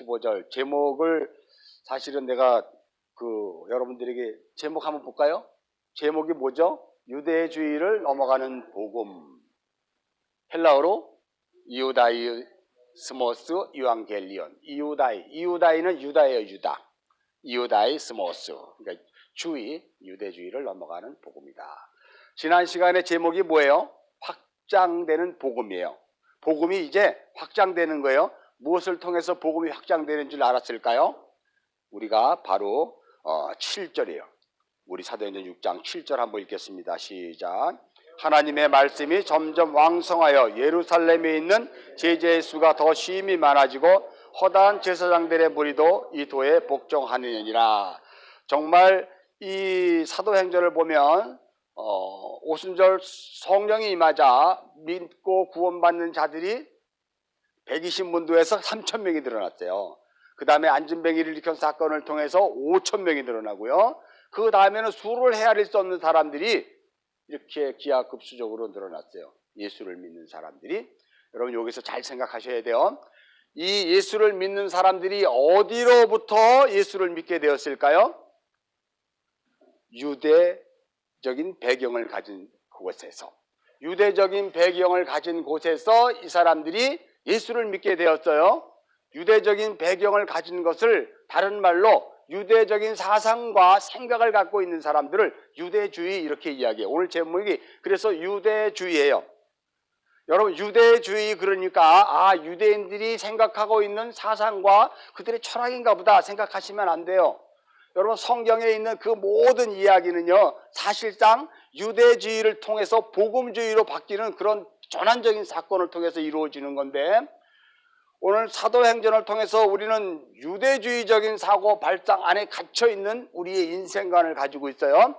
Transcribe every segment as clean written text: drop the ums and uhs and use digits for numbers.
15절 제목을 사실은 내가 여러분들에게 제목 한번 볼까요? 제목이 뭐죠? 유대주의를 넘어가는 복음. 헬라어로 이우다이스모스 유앙겔리온. 이우다이는 유다예요. 유다. 이우다이스모스, 그러니까 유대주의를 넘어가는 복음이다. 지난 시간에 제목이 뭐예요? 확장되는 복음이에요. 복음이 이제 확장되는 거예요. 무엇을 통해서 복음이 확장되는 줄 알았을까요? 우리가 바로 7절이에요. 우리 사도행전 6장 7절 한번 읽겠습니다. 시작. 하나님의 말씀이 점점 왕성하여 예루살렘에 있는 제자의 수가 더 심히 많아지고 허다한 제사장들의 무리도 이 도에 복종하느니라. 정말 이 사도행전을 보면 오순절 성령이 임하자 믿고 구원받는 자들이 120문도에서 3,000명이 늘어났어요. 그 다음에 안진뱅이를 일으킨 사건을 통해서 5,000명이 늘어나고요. 그 다음에는 수를 헤아릴 수 없는 사람들이 이렇게 기하급수적으로 늘어났어요. 예수를 믿는 사람들이. 여러분 여기서 잘 생각하셔야 돼요. 이 예수를 믿는 사람들이 어디로부터 예수를 믿게 되었을까요? 유대적인 배경을 가진 곳에서. 유대적인 배경을 가진 곳에서 이 사람들이 예수를 믿게 되었어요. 유대적인 배경을 가진 것을 다른 말로 유대적인 사상과 생각을 갖고 있는 사람들을 유대주의 이렇게 이야기해요. 오늘 제목이 그래서 유대주의예요. 여러분 유대주의 그러니까 유대인들이 생각하고 있는 사상과 그들의 철학인가 보다 생각하시면 안 돼요. 여러분 성경에 있는 그 모든 이야기는요 사실상 유대주의를 통해서 복음주의로 바뀌는 그런 전환적인 사건을 통해서 이루어지는 건데, 오늘 사도행전을 통해서 우리는 유대주의적인 사고 발상 안에 갇혀있는 우리의 인생관을 가지고 있어요.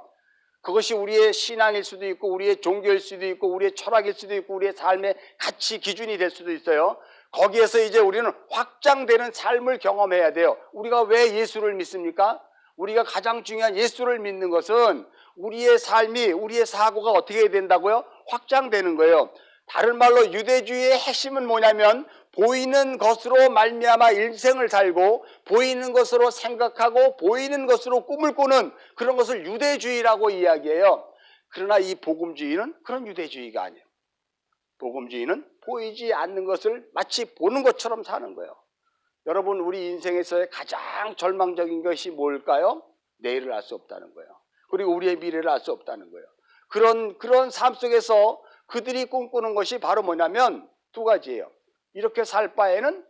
그것이 우리의 신앙일 수도 있고 우리의 종교일 수도 있고 우리의 철학일 수도 있고 우리의 삶의 가치 기준이 될 수도 있어요. 거기에서 이제 우리는 확장되는 삶을 경험해야 돼요. 우리가 왜 예수를 믿습니까? 우리가 가장 중요한 예수를 믿는 것은 우리의 삶이, 우리의 사고가 어떻게 된다고요? 확장되는 거예요. 다른 말로 유대주의의 핵심은 뭐냐면 보이는 것으로 말미암아 일생을 살고 보이는 것으로 생각하고 보이는 것으로 꿈을 꾸는 그런 것을 유대주의라고 이야기해요. 그러나 이 복음주의는 그런 유대주의가 아니에요. 복음주의는 보이지 않는 것을 마치 보는 것처럼 사는 거예요. 여러분 우리 인생에서의 가장 절망적인 것이 뭘까요? 내일을 알 수 없다는 거예요. 그리고 우리의 미래를 알 수 없다는 거예요. 그런 삶 속에서 그들이 꿈꾸는 것이 바로 뭐냐면 두 가지예요. 이렇게 살 바에는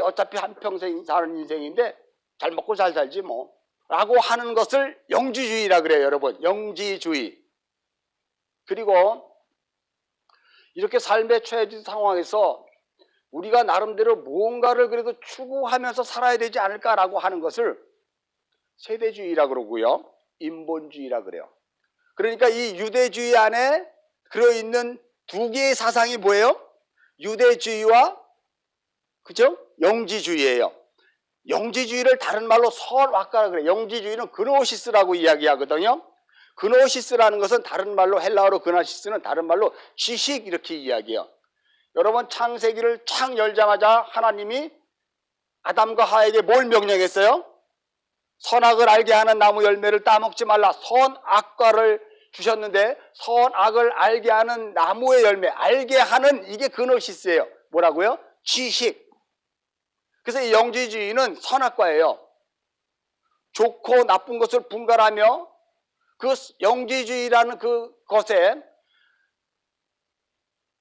어차피 한평생 사는 인생인데 잘 먹고 잘 살지 뭐 라고 하는 것을 영지주의라 그래요. 여러분 영지주의. 그리고 이렇게 삶에 처해진 상황에서 우리가 나름대로 무언가를 그래도 추구하면서 살아야 되지 않을까라고 하는 것을 세대주의라 그러고요. 인본주의라 그래요. 그러니까 이 유대주의 안에 들어있는 두 개의 사상이 뭐예요? 유대주의와 그죠? 영지주의예요. 영지주의를 다른 말로 선악과라 그래요. 영지주의는 그노시스라고 이야기하거든요. 그노시스라는 것은 다른 말로 헬라어로 그노시스는 다른 말로 지식 이렇게 이야기해요. 여러분 창세기를 창 열자마자 하나님이 아담과 하에게 뭘 명령했어요? 선악을 알게 하는 나무 열매를 따먹지 말라. 선악과를 주셨는데 선악을 알게 하는 나무의 열매, 알게 하는 이게 그노시스예요. 뭐라고요? 지식. 그래서 이 영지주의는 선악과예요. 좋고 나쁜 것을 분간하며 그 영지주의라는 그것에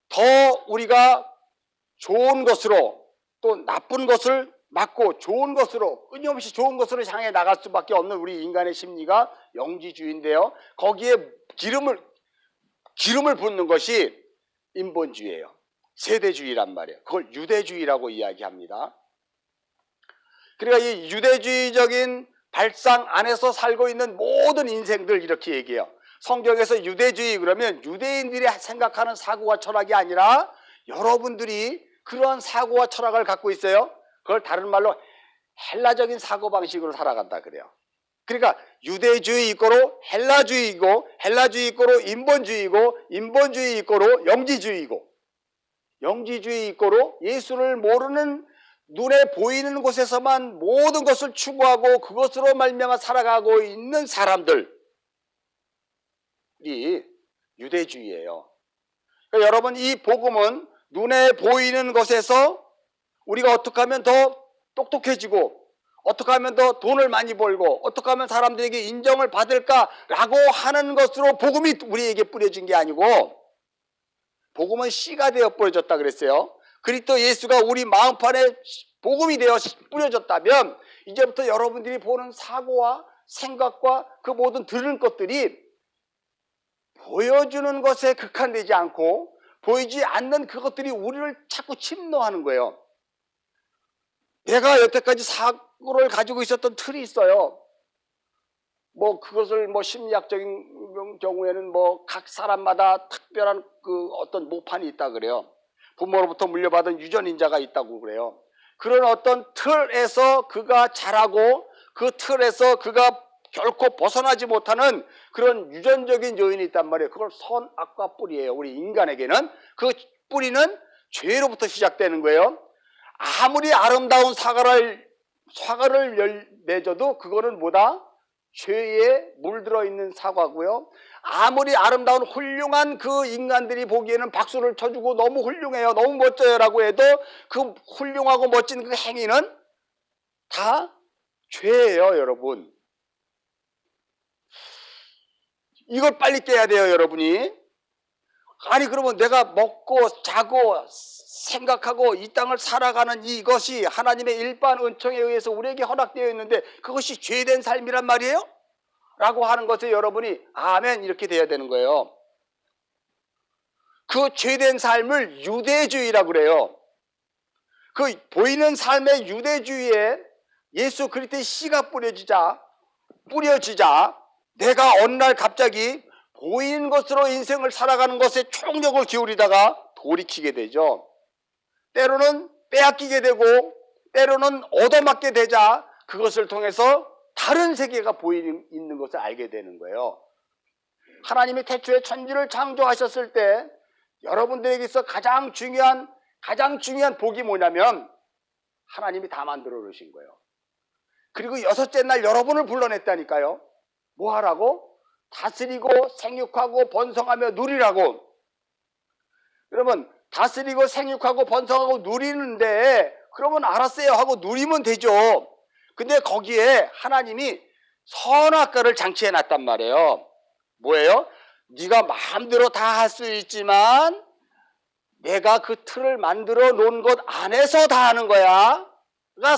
더 우리가 좋은 것으로 또 나쁜 것을 막고 좋은 것으로 끊임없이 좋은 것으로 향해 나갈 수밖에 없는 우리 인간의 심리가 영지주의인데요. 거기에 기름을 붓는 것이 인본주의예요. 세대주의란 말이에요. 그걸 유대주의라고 이야기합니다. 그러니까 이 유대주의적인 발상 안에서 살고 있는 모든 인생들 이렇게 얘기해요. 성경에서 유대주의 그러면 유대인들이 생각하는 사고와 철학이 아니라 여러분들이 그러한 사고와 철학을 갖고 있어요. 그걸 다른 말로 헬라적인 사고방식으로 살아간다 그래요. 그러니까 유대주의 이꼬로 헬라주의이고 헬라주의 이꼬로 인본주의이고 인본주의 이꼬로 영지주의이고 영지주의 이꼬로 예수를 모르는 눈에 보이는 곳에서만 모든 것을 추구하고 그것으로 말미암아 살아가고 있는 사람들이 유대주의예요. 그러니까 여러분, 이 복음은 눈에 보이는 것에서 우리가 어떻게 하면 더 똑똑해지고 어떻게 하면 더 돈을 많이 벌고 어떻게 하면 사람들에게 인정을 받을까라고 하는 것으로 복음이 우리에게 뿌려진 게 아니고, 복음은 씨가 되어 뿌려졌다 그랬어요. 그리스도 예수가 우리 마음판에 복음이 되어 뿌려졌다면 이제부터 여러분들이 보는 사고와 생각과 그 모든 들은 것들이 보여주는 것에 국한되지 않고 보이지 않는 그것들이 우리를 자꾸 침노하는 거예요. 내가 여태까지 사고를 가지고 있었던 틀이 있어요. 그것을 심리학적인 경우에는 각 사람마다 특별한 그 어떤 모판이 있다 그래요. 부모로부터 물려받은 유전인자가 있다고 그래요. 그런 어떤 틀에서 그가 자라고 그 틀에서 그가 결코 벗어나지 못하는 그런 유전적인 요인이 있단 말이에요. 그걸 선악과 뿌리예요. 우리 인간에게는 그 뿌리는 죄로부터 시작되는 거예요. 아무리 아름다운 사과를 내줘도 그거는 뭐다? 죄에 물들어 있는 사과고요. 아무리 아름다운 훌륭한 그 인간들이 보기에는 박수를 쳐주고 너무 훌륭해요, 너무 멋져요 라고 해도 그 훌륭하고 멋진 그 행위는 다 죄예요, 여러분. 이걸 빨리 깨야 돼요, 여러분이. 아니, 그러면 내가 먹고 자고 생각하고 이 땅을 살아가는 이것이 하나님의 일반 은총에 의해서 우리에게 허락되어 있는데 그것이 죄된 삶이란 말이에요? 라고 하는 것에 여러분이 아멘 이렇게 돼야 되는 거예요. 그 죄된 삶을 유대주의라고 그래요. 그 보이는 삶의 유대주의에 예수 그리스도의 씨가 뿌려지자 내가 어느 날 갑자기 보이는 것으로 인생을 살아가는 것에 총력을 기울이다가 돌이키게 되죠. 때로는 빼앗기게 되고 때로는 얻어맞게 되자 그것을 통해서 다른 세계가 있는 것을 알게 되는 거예요. 하나님이 태초에 천지를 창조하셨을 때 여러분들에게서 가장 중요한 복이 뭐냐면 하나님이 다 만들어 놓으신 거예요. 그리고 여섯째 날 여러분을 불러냈다니까요. 뭐 하라고? 다스리고 생육하고 번성하며 누리라고. 그러면 다스리고 생육하고 번성하고 누리는데 그러면 알았어요 하고 누리면 되죠. 근데 거기에 하나님이 선악과를 장치해 놨단 말이에요. 뭐예요? 네가 마음대로 다 할 수 있지만 내가 그 틀을 만들어 놓은 것 안에서 다 하는 거야가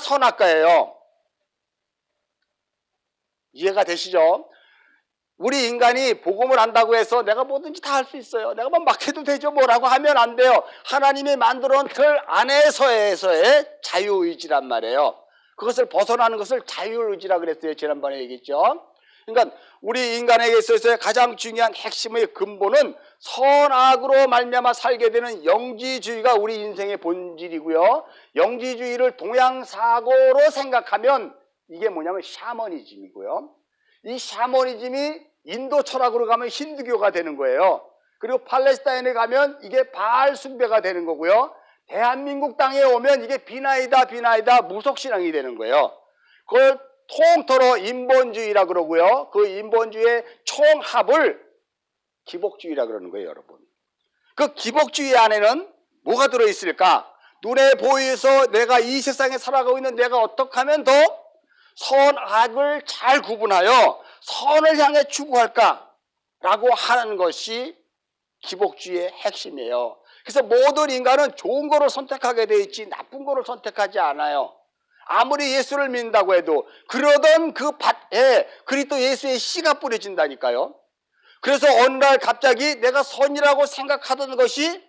선악과예요. 이해가 되시죠? 우리 인간이 복음을 안다고 해서 내가 뭐든지 다 할 수 있어요, 내가 막 해도 되죠 뭐라고 하면 안 돼요. 하나님이 만들어 놓은 틀 안에서의 자유의지란 말이에요. 그것을 벗어나는 것을 자유의지라 그랬어요. 지난번에 얘기했죠. 그러니까 우리 인간에게 있어서의 가장 중요한 핵심의 근본은 선악으로 말미암아 살게 되는 영지주의가 우리 인생의 본질이고요. 영지주의를 동양사고로 생각하면 이게 뭐냐면 샤머니즘이고요. 이 샤머니즘이 인도 철학으로 가면 힌두교가 되는 거예요. 그리고 팔레스타인에 가면 이게 바알 숭배가 되는 거고요. 대한민국 땅에 오면 이게 비나이다 무속신앙이 되는 거예요. 그걸 통틀어 인본주의라 그러고요. 그 인본주의의 총합을 기복주의라 그러는 거예요, 여러분. 그 기복주의 안에는 뭐가 들어있을까? 눈에 보여서 내가 이 세상에 살아가고 있는 내가 어떻게 하면 더 선악을 잘 구분하여 선을 향해 추구할까라고 하는 것이 기복주의의 핵심이에요. 그래서 모든 인간은 좋은 거를 선택하게 돼 있지 나쁜 거를 선택하지 않아요. 아무리 예수를 믿는다고 해도 그러던 그 밭에 그리스도 예수의 씨가 뿌려진다니까요. 그래서 어느 날 갑자기 내가 선이라고 생각하던 것이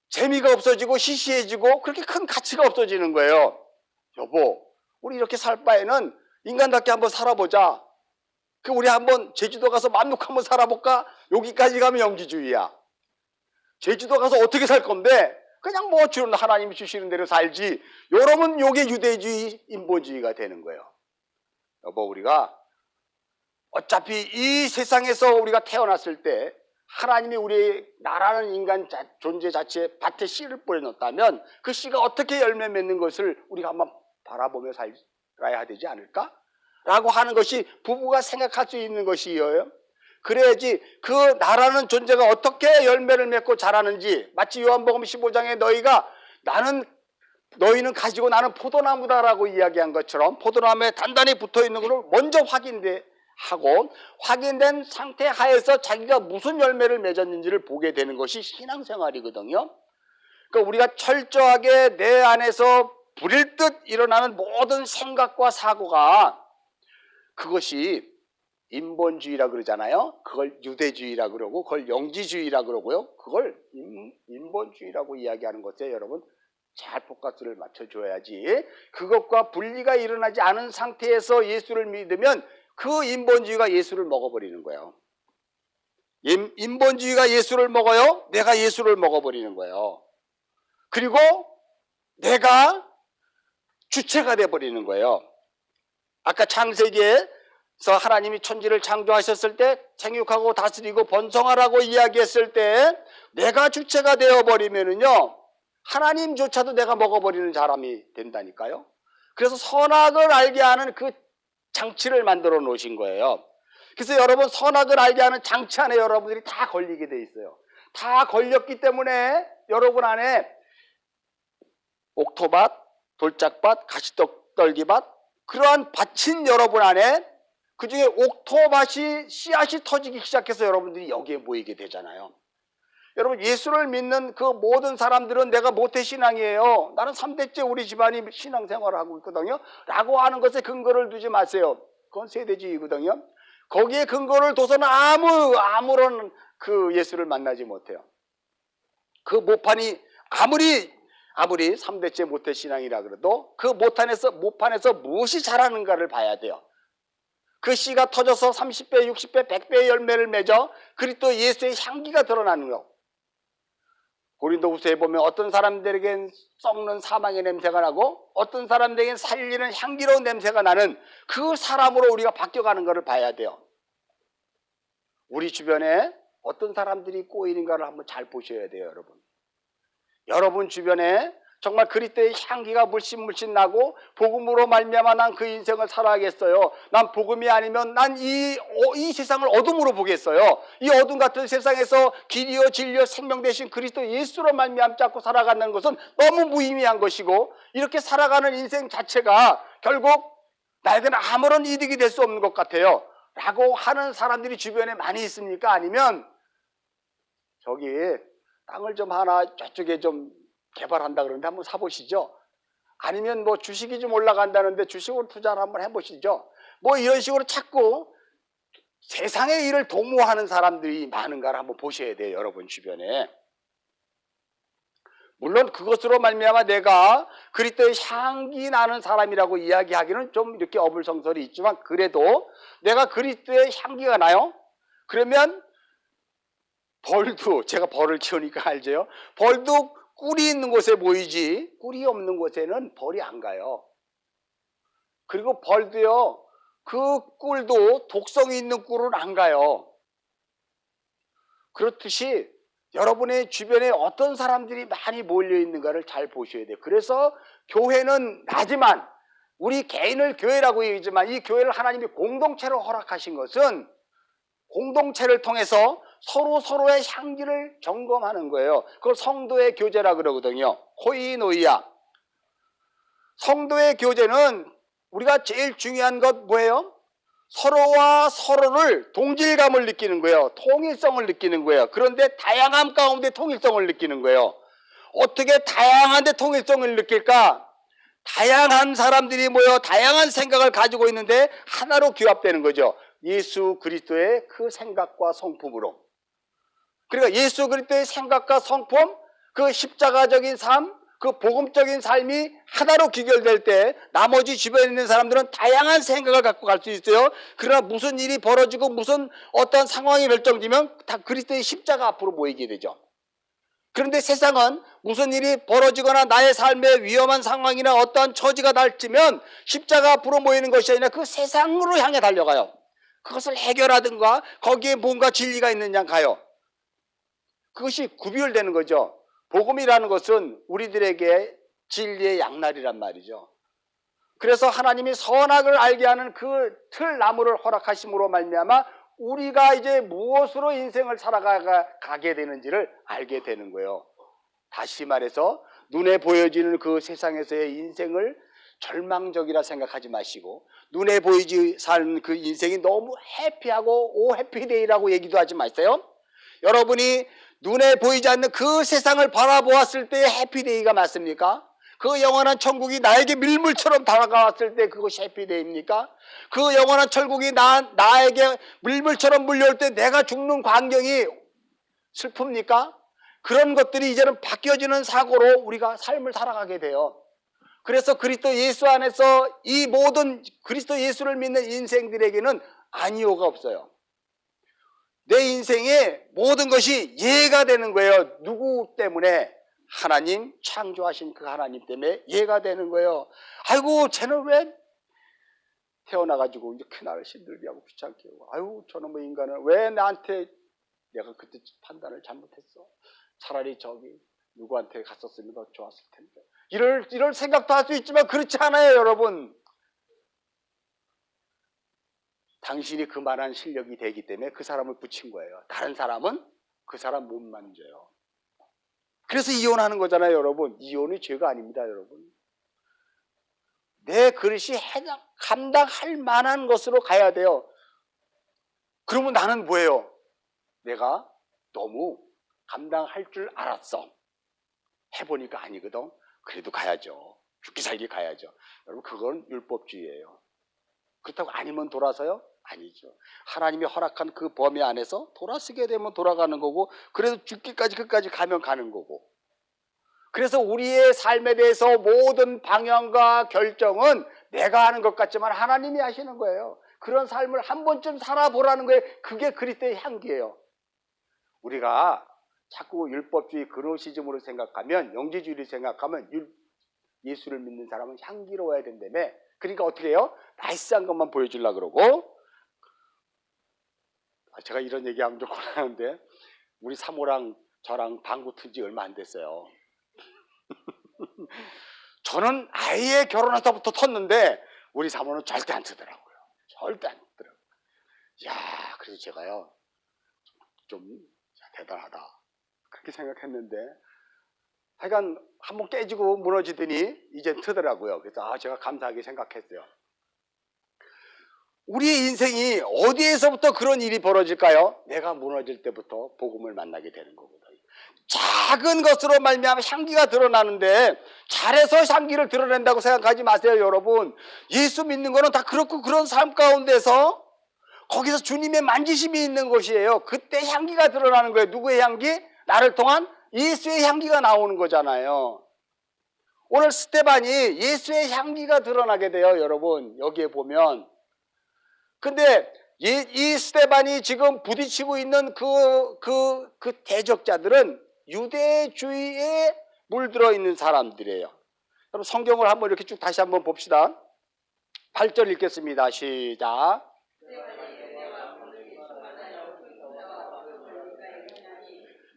재미가 없어지고 시시해지고 그렇게 큰 가치가 없어지는 거예요. 여보, 우리 이렇게 살 바에는 인간답게 한번 살아보자. 우리 한번 제주도 가서 만룩 한번 살아볼까? 여기까지 가면 영지주의야. 제주도 가서 어떻게 살 건데 그냥 주는 하나님이 주시는 대로 살지. 여러분, 요게 유대주의, 인본주의가 되는 거예요. 여보, 우리가 어차피 이 세상에서 우리가 태어났을 때 하나님이 우리 나라는 인간 존재 자체에 밭에 씨를 뿌려놓았다면 그 씨가 어떻게 열매 맺는 것을 우리가 한번 바라보며 살아야 되지 않을까? 라고 하는 것이 부부가 생각할 수 있는 것이에요. 그래야지 그 나라는 존재가 어떻게 열매를 맺고 자라는지, 마치 요한복음 15장에 너희는 가지고 나는 포도나무다라고 이야기한 것처럼 포도나무에 단단히 붙어있는 것을 먼저 하고 확인된 상태 하에서 자기가 무슨 열매를 맺었는지를 보게 되는 것이 신앙생활이거든요. 그러니까 우리가 철저하게 내 안에서 불일 듯 일어나는 모든 생각과 사고가, 그것이 인본주의라 그러잖아요. 그걸 유대주의라 그러고 그걸 영지주의라 그러고요. 그걸 인본주의라고 이야기하는 것에 여러분 잘 포커스를 맞춰줘야지. 그것과 분리가 일어나지 않은 상태에서 예수를 믿으면 그 인본주의가 예수를 먹어버리는 거예요. 인본주의가 예수를 먹어요. 내가 예수를 먹어버리는 거예요. 그리고 내가 주체가 돼버리는 거예요. 아까 창세기에서 하나님이 천지를 창조하셨을 때 생육하고 다스리고 번성하라고 이야기했을 때 내가 주체가 되어버리면은요, 하나님조차도 내가 먹어버리는 사람이 된다니까요. 그래서 선악을 알게 하는 그 장치를 만들어 놓으신 거예요. 그래서 여러분, 선악을 알게 하는 장치 안에 여러분들이 다 걸리게 돼 있어요. 다 걸렸기 때문에 여러분 안에 옥토밭, 돌짝밭, 가시떨기밭, 그러한 밭인 여러분 안에 그중에 옥토밭이 씨앗이 터지기 시작해서 여러분들이 여기에 모이게 되잖아요. 여러분, 예수를 믿는 그 모든 사람들은 내가 모태신앙이에요, 나는 3대째 우리 집안이 신앙생활을 하고 있거든요 라고 하는 것에 근거를 두지 마세요. 그건 세대주의거든요. 거기에 근거를 둬서는 아무런 그 예수를 만나지 못해요. 그 모판이 아무리 3대째 모태신앙이라 그래도 그 모판에서 무엇이 자라는가를 봐야 돼요. 그 씨가 터져서 30배, 60배, 100배의 열매를 맺어 그리스도 예수의 향기가 드러나는 거. 고린도후서에 보면 어떤 사람들에겐 썩는 사망의 냄새가 나고 어떤 사람들에겐 살리는 향기로운 냄새가 나는 그 사람으로 우리가 바뀌어가는 것을 봐야 돼요. 우리 주변에 어떤 사람들이 꼬이는가를 한번 잘 보셔야 돼요, 여러분. 여러분 주변에 정말 그리스도의 향기가 물씬 나고 복음으로 말미암아 난 그 인생을 살아야겠어요. 난 복음이 아니면 난 이 세상을 어둠으로 보겠어요. 이 어둠 같은 세상에서 길이요 진리요 생명 되신 그리스도 예수로 말미암지 않고 살아가는 것은 너무 무의미한 것이고, 이렇게 살아가는 인생 자체가 결국 나에게는 아무런 이득이 될 수 없는 것 같아요 라고 하는 사람들이 주변에 많이 있습니까? 아니면 저기 땅을 좀 하나 저쪽에 좀 개발한다 그러는데 한번 사보시죠. 아니면 뭐 주식이 좀 올라간다는데 주식으로 투자를 한번 해보시죠. 뭐 이런 식으로 자꾸 세상의 일을 도모하는 사람들이 많은가를 한번 보셔야 돼요, 여러분 주변에. 물론 그것으로 말미암아 내가 그리스도의 향기 나는 사람이라고 이야기하기는 좀 이렇게 어불성설이 있지만, 그래도 내가 그리스도의 향기가 나요? 그러면 벌도, 제가 벌을 키우니까 알죠? 벌도 꿀이 있는 곳에 모이지 꿀이 없는 곳에는 벌이 안 가요. 그리고 벌도요, 그 꿀도 독성이 있는 꿀은 안 가요. 그렇듯이 여러분의 주변에 어떤 사람들이 많이 몰려 있는가를 잘 보셔야 돼요. 그래서 교회는 나지만, 우리 개인을 교회라고 얘기하지만 이 교회를 하나님이 공동체로 허락하신 것은 공동체를 통해서 서로의 향기를 점검하는 거예요. 그걸 성도의 교제라 그러거든요. 코이노이아. 성도의 교제는 우리가 제일 중요한 것 뭐예요? 서로와 서로를 동질감을 느끼는 거예요. 통일성을 느끼는 거예요. 그런데 다양함 가운데 통일성을 느끼는 거예요. 어떻게 다양한데 통일성을 느낄까? 다양한 사람들이 모여 다양한 생각을 가지고 있는데 하나로 규합되는 거죠. 예수 그리스도의 그 생각과 성품으로. 그러니까 예수 그리스도의 생각과 성품, 그 십자가적인 삶, 그 복음적인 삶이 하나로 귀결될 때 나머지 주변에 있는 사람들은 다양한 생각을 갖고 갈 수 있어요. 그러나 무슨 일이 벌어지고 무슨 어떤 상황이 결정지면 다 그리스도의 십자가 앞으로 모이게 되죠. 그런데 세상은 무슨 일이 벌어지거나 나의 삶에 위험한 상황이나 어떠한 처지가 닥치면 십자가 앞으로 모이는 것이 아니라 그 세상으로 향해 달려가요. 그것을 해결하든가 거기에 뭔가 진리가 있느냐 가요. 그것이 구별되는 거죠. 복음이라는 것은 우리들에게 진리의 양날이란 말이죠. 그래서 하나님이 선악을 알게 하는 그 틀나무를 허락하심으로 말미암아 우리가 이제 무엇으로 인생을 살아가게 되는지를 알게 되는 거예요. 다시 말해서 눈에 보여지는 그 세상에서의 인생을 절망적이라 생각하지 마시고, 눈에 보이지 사는 그 인생이 너무 해피하고 오 해피데이라고 얘기도 하지 마세요. 여러분이 눈에 보이지 않는 그 세상을 바라보았을 때의 해피데이가 맞습니까? 그 영원한 천국이 나에게 밀물처럼 다가왔을 때 그것이 해피데이입니까? 그 영원한 천국이 나에게 밀물처럼 물려올 때 내가 죽는 광경이 슬픕니까? 그런 것들이 이제는 바뀌어지는 사고로 우리가 삶을 살아가게 돼요. 그래서 그리스도 예수 안에서 이 모든 그리스도 예수를 믿는 인생들에게는 아니오가 없어요. 내 인생의 모든 것이 이해가 되는 거예요. 누구 때문에? 하나님, 창조하신 그 하나님 때문에 이해가 되는 거예요. 아이고 쟤는 왜 태어나가지고 이렇게 나를 힘들게 하고 귀찮게 하고, 아이고 저놈의 인간은 왜 나한테, 내가 그때 판단을 잘못했어. 차라리 저기 누구한테 갔었으면 더 좋았을 텐데. 이럴 생각도 할 수 있지만 그렇지 않아요, 여러분. 당신이 그만한 실력이 되기 때문에 그 사람을 붙인 거예요. 다른 사람은 그 사람 못 만져요. 그래서 이혼하는 거잖아요, 여러분. 이혼이 죄가 아닙니다, 여러분. 내 그릇이 감당할 만한 것으로 가야 돼요. 그러면 나는 뭐예요? 내가 너무 감당할 줄 알았어. 해보니까 아니거든. 그래도 가야죠. 죽기 살기 가야죠. 여러분, 그건 율법주의예요. 그렇다고 아니면 돌아서요? 아니죠. 하나님이 허락한 그 범위 안에서 돌아서게 되면 돌아가는 거고, 그래도 죽기까지 끝까지 가면 가는 거고. 그래서 우리의 삶에 대해서 모든 방향과 결정은 내가 하는 것 같지만 하나님이 하시는 거예요. 그런 삶을 한 번쯤 살아보라는 거예요. 그게 그리스도의 향기예요. 우리가 자꾸 율법주의 그노시즘으로 생각하면, 영지주의를 생각하면 예수를 믿는 사람은 향기로워야 된다며. 그러니까 어떻게 해요? 나이스한 것만 보여주려고 그러고. 제가 이런 얘기하면 좀 곤란한데, 우리 사모랑 저랑 방구 튼 지 얼마 안 됐어요. 저는 아예 결혼해서부터 텄는데 우리 사모는 절대 안 트더라고요. 절대 안 트더라고요. 이야, 그래서 제가요, 좀 대단하다 그렇게 생각했는데, 하여간 한번 깨지고 무너지더니 이제 트더라고요. 그래서 제가 감사하게 생각했어요. 우리의 인생이 어디에서부터 그런 일이 벌어질까요? 내가 무너질 때부터 복음을 만나게 되는 거거든요. 작은 것으로 말미암아 향기가 드러나는데, 잘해서 향기를 드러낸다고 생각하지 마세요, 여러분. 예수 믿는 거는 다 그렇고, 그런 삶 가운데서 거기서 주님의 만지심이 있는 것이에요. 그때 향기가 드러나는 거예요. 누구의 향기? 나를 통한 예수의 향기가 나오는 거잖아요. 오늘 스데반이 예수의 향기가 드러나게 돼요, 여러분. 여기에 보면. 근데 이 스데반이 지금 부딪히고 있는 그 대적자들은 유대주의에 물들어 있는 사람들이에요. 여러분, 성경을 한번 이렇게 쭉 다시 한번 봅시다. 8절 읽겠습니다. 시작.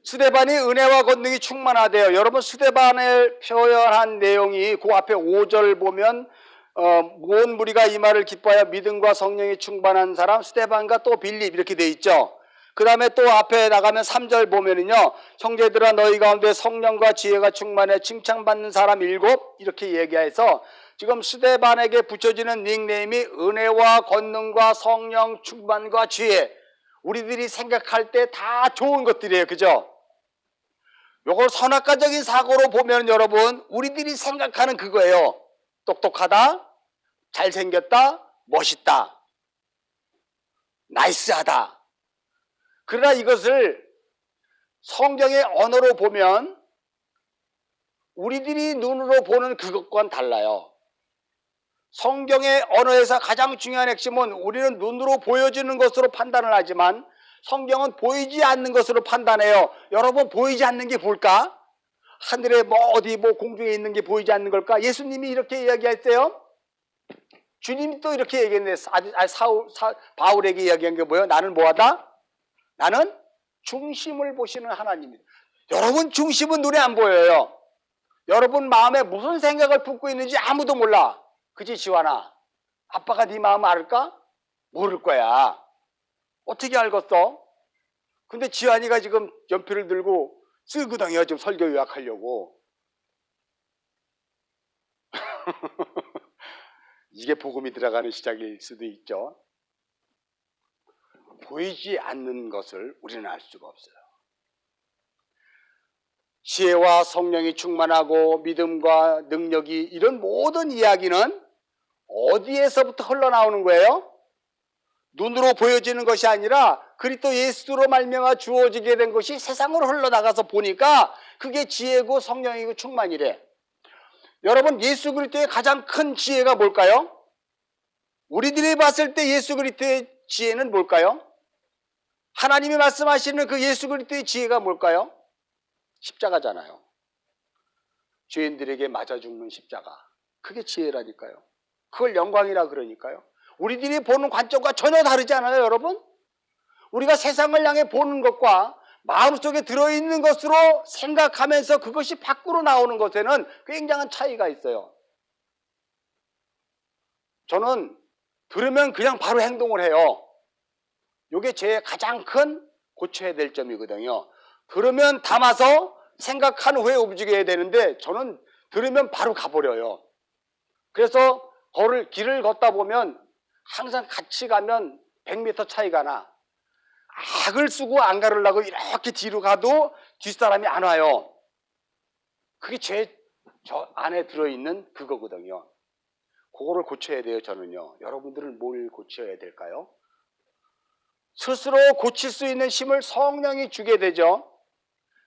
스데반이 은혜와 권능이 충만하대요. 여러분, 스데반을 표현한 내용이 그 앞에 5절 보면 온 무리가 이 말을 기뻐하여 믿음과 성령이 충만한 사람 스데반과 또 빌립 이렇게 돼 있죠. 그 다음에 또 앞에 나가면 3절 보면은요, 형제들아 너희 가운데 성령과 지혜가 충만해 칭찬받는 사람 7 이렇게 얘기해서 지금 스데반에게 붙여지는 닉네임이 은혜와 권능과 성령 충만과 지혜. 우리들이 생각할 때 다 좋은 것들이에요, 그죠? 요걸 선악과적인 사고로 보면 여러분, 우리들이 생각하는 그거예요. 똑똑하다, 잘생겼다, 멋있다, 나이스하다. 그러나 이것을 성경의 언어로 보면 우리들이 눈으로 보는 그것과는 달라요. 성경의 언어에서 가장 중요한 핵심은 우리는 눈으로 보여지는 것으로 판단을 하지만 성경은 보이지 않는 것으로 판단해요. 여러분, 보이지 않는 게 뭘까? 하늘에 어디 공중에 있는 게 보이지 않는 걸까? 예수님이 이렇게 이야기했어요. 주님이 또 이렇게 얘기했는데, 바울에게 이야기한 게 뭐예요? 나는 뭐하다? 나는 중심을 보시는 하나님이다. 여러분 중심은 눈에 안 보여요. 여러분 마음에 무슨 생각을 품고 있는지 아무도 몰라. 그치 지환아? 아빠가 네 마음 알까? 모를 거야. 어떻게 알겠어? 근데 지환이가 지금 연필을 들고 쓸구덩이가 지금 설교 요약하려고. 이게 복음이 들어가는 시작일 수도 있죠. 보이지 않는 것을 우리는 알 수가 없어요. 지혜와 성령이 충만하고 믿음과 능력이 이런 모든 이야기는 어디에서부터 흘러나오는 거예요? 눈으로 보여지는 것이 아니라 그리스도 예수로 말미암아 주어지게 된 것이 세상으로 흘러나가서 보니까 그게 지혜고 성령이고 충만이래. 여러분 예수 그리스도의 가장 큰 지혜가 뭘까요? 우리들이 봤을 때 예수 그리스도의 지혜는 뭘까요? 하나님이 말씀하시는 그 예수 그리스도의 지혜가 뭘까요? 십자가잖아요. 죄인들에게 맞아 죽는 십자가. 그게 지혜라니까요. 그걸 영광이라 그러니까요. 우리들이 보는 관점과 전혀 다르지 않아요, 여러분? 우리가 세상을 향해 보는 것과 마음속에 들어있는 것으로 생각하면서 그것이 밖으로 나오는 것에는 굉장한 차이가 있어요. 저는 들으면 그냥 바로 행동을 해요. 이게 제 가장 큰 고쳐야 될 점이거든요. 들으면 담아서 생각한 후에 움직여야 되는데 저는 들으면 바로 가버려요. 그래서 길을 걷다 보면 항상 같이 가면 100m 차이가 나. 악을 쓰고 안 가르려고 이렇게 뒤로 가도 뒷사람이 안 와요. 그게 저 안에 들어있는 그거거든요. 그거를 고쳐야 돼요, 저는요. 여러분들은 뭘 고쳐야 될까요? 스스로 고칠 수 있는 힘을 성령이 주게 되죠.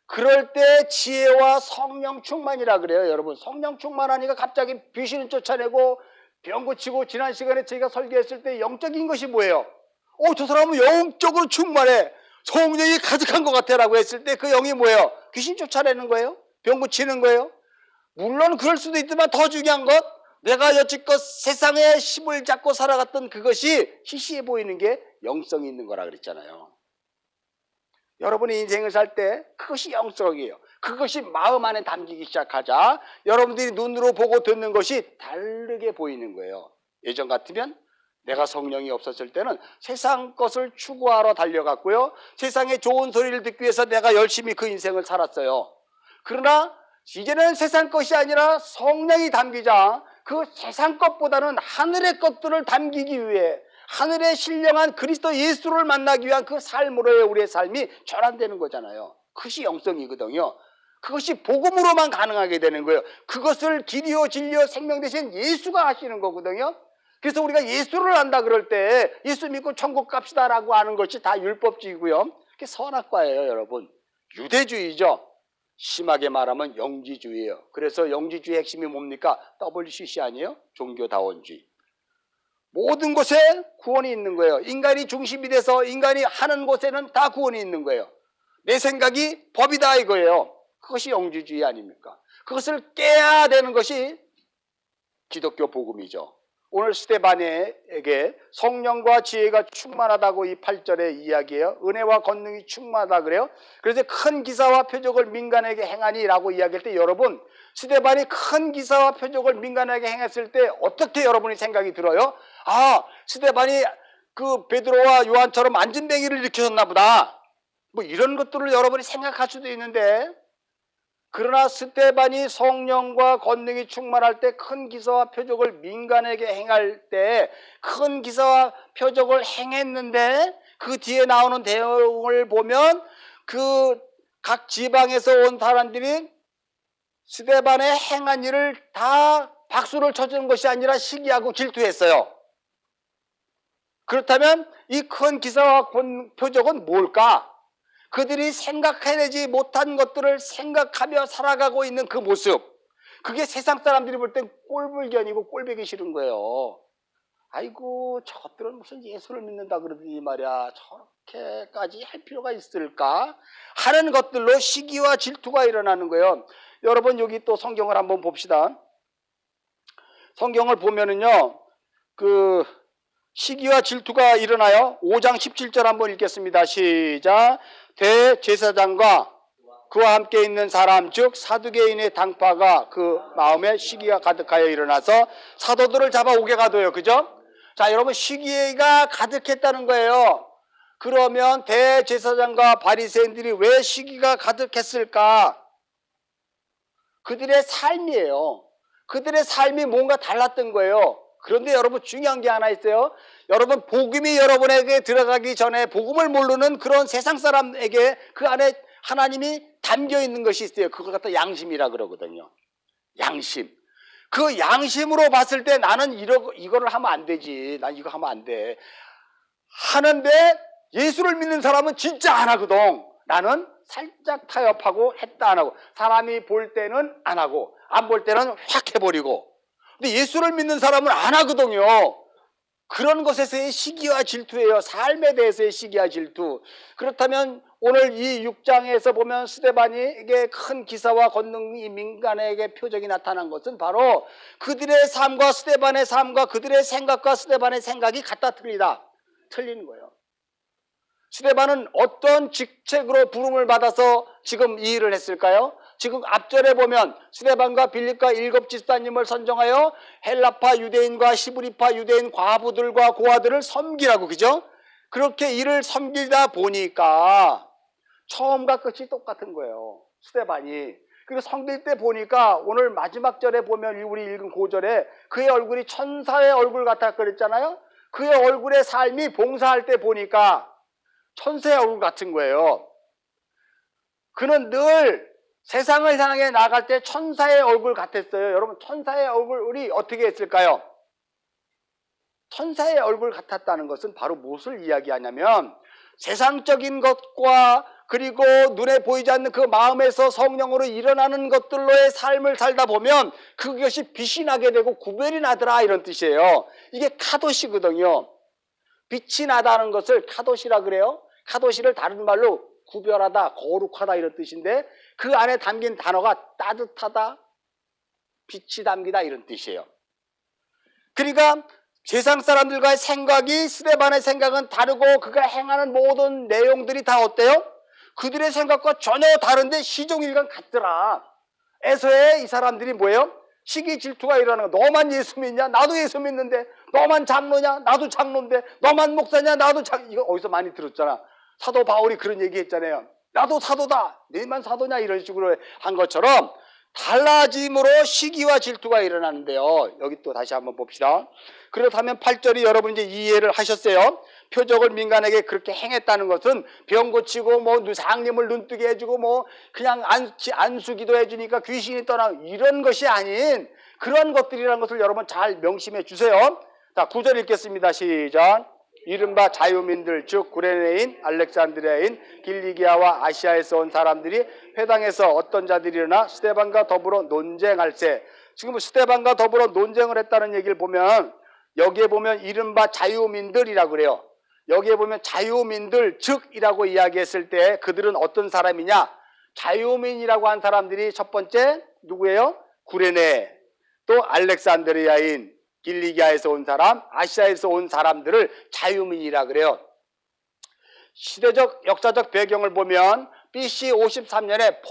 그럴 때 지혜와 성령 충만이라 그래요. 여러분 성령 충만하니까 갑자기 귀신을 쫓아내고 병 고치고, 지난 시간에 제가 설교했을 때 영적인 것이 뭐예요? 저 사람은 영적으로 충만해, 성령이 가득한 것 같아 라고 했을 때 그 영이 뭐예요? 귀신 쫓아내는 거예요? 병 고치는 거예요? 물론 그럴 수도 있지만 더 중요한 것, 내가 여지껏 세상의 힘을 잡고 살아갔던 그것이 희시해 보이는 게 영성이 있는 거라 그랬잖아요. 여러분의 인생을 살 때 그것이 영성이에요. 그것이 마음 안에 담기기 시작하자 여러분들이 눈으로 보고 듣는 것이 다르게 보이는 거예요. 예전 같으면 내가 성령이 없었을 때는 세상 것을 추구하러 달려갔고요, 세상의 좋은 소리를 듣기 위해서 내가 열심히 그 인생을 살았어요. 그러나 이제는 세상 것이 아니라 성령이 담기자 그 세상 것보다는 하늘의 것들을 담기기 위해 하늘의 신령한 그리스도 예수를 만나기 위한 그 삶으로의 우리의 삶이 전환되는 거잖아요. 그것이 영성이거든요. 그것이 복음으로만 가능하게 되는 거예요. 그것을 길이요 진리요 생명 대신 예수가 하시는 거거든요. 그래서 우리가 예수를 안다 그럴 때 예수 믿고 천국 갑시다 라고 하는 것이 다 율법주의고요, 그게 선악과예요. 여러분 유대주의죠. 심하게 말하면 영지주의예요. 그래서 영지주의 핵심이 뭡니까? WCC 아니에요? 종교다원주의. 모든 곳에 구원이 있는 거예요. 인간이 중심이 돼서 인간이 하는 곳에는 다 구원이 있는 거예요. 내 생각이 법이다 이거예요. 그것이 영지주의 아닙니까? 그것을 깨야 되는 것이 기독교 복음이죠. 오늘 스데반에게 성령과 지혜가 충만하다고 이 8절에 이야기해요. 은혜와 권능이 충만하다 그래요. 그래서 큰 기사와 표적을 민간에게 행하니 라고 이야기할 때, 여러분 스데반이 큰 기사와 표적을 민간에게 행했을 때 어떻게 여러분이 생각이 들어요? 스데반이 그 베드로와 요한처럼 안진뱅이를 일으켰나 보다, 뭐 이런 것들을 여러분이 생각할 수도 있는데, 그러나 스데반이 성령과 권능이 충만할 때 큰 기사와 표적을 민간에게 행할 때 큰 기사와 표적을 행했는데 그 뒤에 나오는 내용을 보면 그 각 지방에서 온 사람들이 스데반의 행한 일을 다 박수를 쳐주는 것이 아니라 시기하고 질투했어요. 그렇다면 이 큰 기사와 표적은 뭘까? 그들이 생각해내지 못한 것들을 생각하며 살아가고 있는 그 모습, 그게 세상 사람들이 볼 땐 꼴불견이고 꼴보기 싫은 거예요. 아이고 저것들은 무슨 예수를 믿는다 그러더니 말이야 저렇게까지 할 필요가 있을까 하는 것들로 시기와 질투가 일어나는 거예요. 여러분 여기 또 성경을 한번 봅시다. 성경을 보면은요 그 시기와 질투가 일어나요. 5장 17절 한번 읽겠습니다. 시작. 대제사장과 그와 함께 있는 사람 즉 사두개인의 당파가 그 마음에 시기가 가득하여 일어나서 사도들을 잡아 옥에 가둬요. 그죠? 자, 여러분, 시기가 가득했다는 거예요. 그러면 대제사장과 바리새인들이 왜 시기가 가득했을까? 그들의 삶이에요. 그들의 삶이 뭔가 달랐던 거예요. 그런데 여러분, 중요한 게 하나 있어요. 여러분, 복음이 여러분에게 들어가기 전에 복음을 모르는 그런 세상 사람에게 그 안에 하나님이 담겨 있는 것이 있어요. 그걸 갖다 양심이라 그러거든요. 양심. 그 양심으로 봤을 때 나는 이거를 하면 안 되지. 난 이거 하면 안 돼. 하는데 예수를 믿는 사람은 진짜 안 하거든. 나는 살짝 타협하고 했다 안 하고, 사람이 볼 때는 안 하고 안 볼 때는 확 해버리고. 근데 예수를 믿는 사람은 안 하거든요. 그런 것에서의 시기와 질투예요. 삶에 대해서의 시기와 질투. 그렇다면 오늘 이 6장에서 보면 스데반에게 큰 기사와 권능이 민간에게 표적이 나타난 것은 바로 그들의 삶과 스데반의 삶과 그들의 생각과 스데반의 생각이 같다 틀리다. 틀리는 거예요. 스데반은 어떤 직책으로 부름을 받아서 지금 이 일을 했을까요? 지금 앞절에 보면 스데반과 빌립과 7 집사님을 선정하여 헬라파 유대인과 히브리파 유대인 과부들과 고아들을 섬기라고, 그죠? 그렇게 일을 섬기다 보니까 처음과 끝이 똑같은 거예요. 스데반이. 그리고 섬길 때 보니까 오늘 마지막 절에 보면 우리 읽은 9절에 그의 얼굴이 천사의 얼굴 같아 그랬잖아요. 그의 얼굴의 삶이 봉사할 때 보니까 천사의 얼굴 같은 거예요. 그는 늘 세상을 향해 나갈 때 천사의 얼굴 같았어요. 여러분, 천사의 얼굴이 어떻게 했을까요? 천사의 얼굴 같았다는 것은 바로 무엇을 이야기하냐면 세상적인 것과 그리고 눈에 보이지 않는 그 마음에서 성령으로 일어나는 것들로의 삶을 살다 보면 그것이 빛이 나게 되고 구별이 나더라, 이런 뜻이에요. 이게 카도시거든요. 빛이 나다는 것을 카도시라 그래요. 카도시를 다른 말로 구별하다, 거룩하다 이런 뜻인데 그 안에 담긴 단어가 따뜻하다, 빛이 담기다 이런 뜻이에요. 그러니까 세상 사람들과의 생각이 스데반의 생각은 다르고 그가 행하는 모든 내용들이 다 어때요? 그들의 생각과 전혀 다른데 시종일관 같더라. 에서의 이 사람들이 뭐예요? 시기 질투가 일어나는 거. 너만 예수 믿냐? 나도 예수 믿는데. 너만 장로냐? 나도 장로인데. 너만 목사냐? 나도 이거 어디서 많이 들었잖아. 사도 바울이 그런 얘기 했잖아요. 나도 사도다. 너만 사도냐? 이런 식으로 한 것처럼 달라짐으로 시기와 질투가 일어나는데요. 여기 또 다시 한번 봅시다. 그렇다면 8절이 여러분 이제 이해를 하셨어요. 표적을 민간에게 그렇게 행했다는 것은 병 고치고 뭐 상님을 눈뜨게 해주고 뭐 그냥 안수기도 해주니까 귀신이 떠나고 이런 것이 아닌 그런 것들이라는 것을 여러분 잘 명심해 주세요. 자, 9절 읽겠습니다. 시작. 이른바 자유민들 즉 구레네인, 알렉산드리아인, 길리기아와 아시아에서 온 사람들이 회당에서 어떤 자들이 일어나 스데반과 더불어 논쟁할세. 지금 스데반과 더불어 논쟁을 했다는 얘기를 보면 여기에 보면 이른바 자유민들이라고 그래요. 여기에 보면 자유민들 즉이라고 이야기했을 때 그들은 어떤 사람이냐? 자유민이라고 한 사람들이 첫 번째 누구예요? 구레네, 또 알렉산드리아인, 길리기아에서 온 사람, 아시아에서 온 사람들을 자유민이라 그래요. 시대적 역사적 배경을 보면 BC 53년에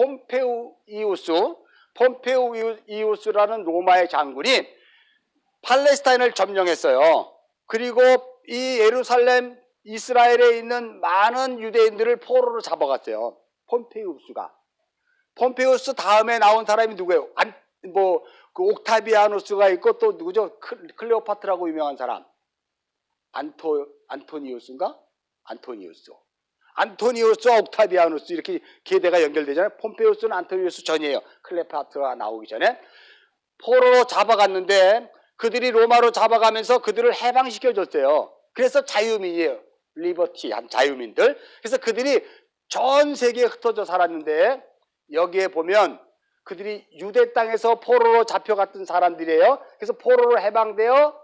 폼페이우스라는 로마의 장군이 팔레스타인을 점령했어요. 그리고 이 예루살렘 이스라엘에 있는 많은 유대인들을 포로로 잡아갔어요. 폼페이우스 다음에 나온 사람이 누구예요? 그 옥타비아누스가 있고 또 누구죠? 클레오파트라고 유명한 사람. 안토니우스인가? 안토니우스와 옥타비아누스 이렇게 계대가 연결되잖아요. 폼페이우스는 안토니우스 전이에요. 클레오파트가 나오기 전에. 포로로 잡아갔는데 그들이 로마로 잡아가면서 그들을 해방시켜줬어요. 그래서 자유민이에요. 리버티, 한 자유민들. 그래서 그들이 전 세계에 흩어져 살았는데 여기에 보면 그들이 유대 땅에서 포로로 잡혀갔던 사람들이에요. 그래서 포로로 해방되어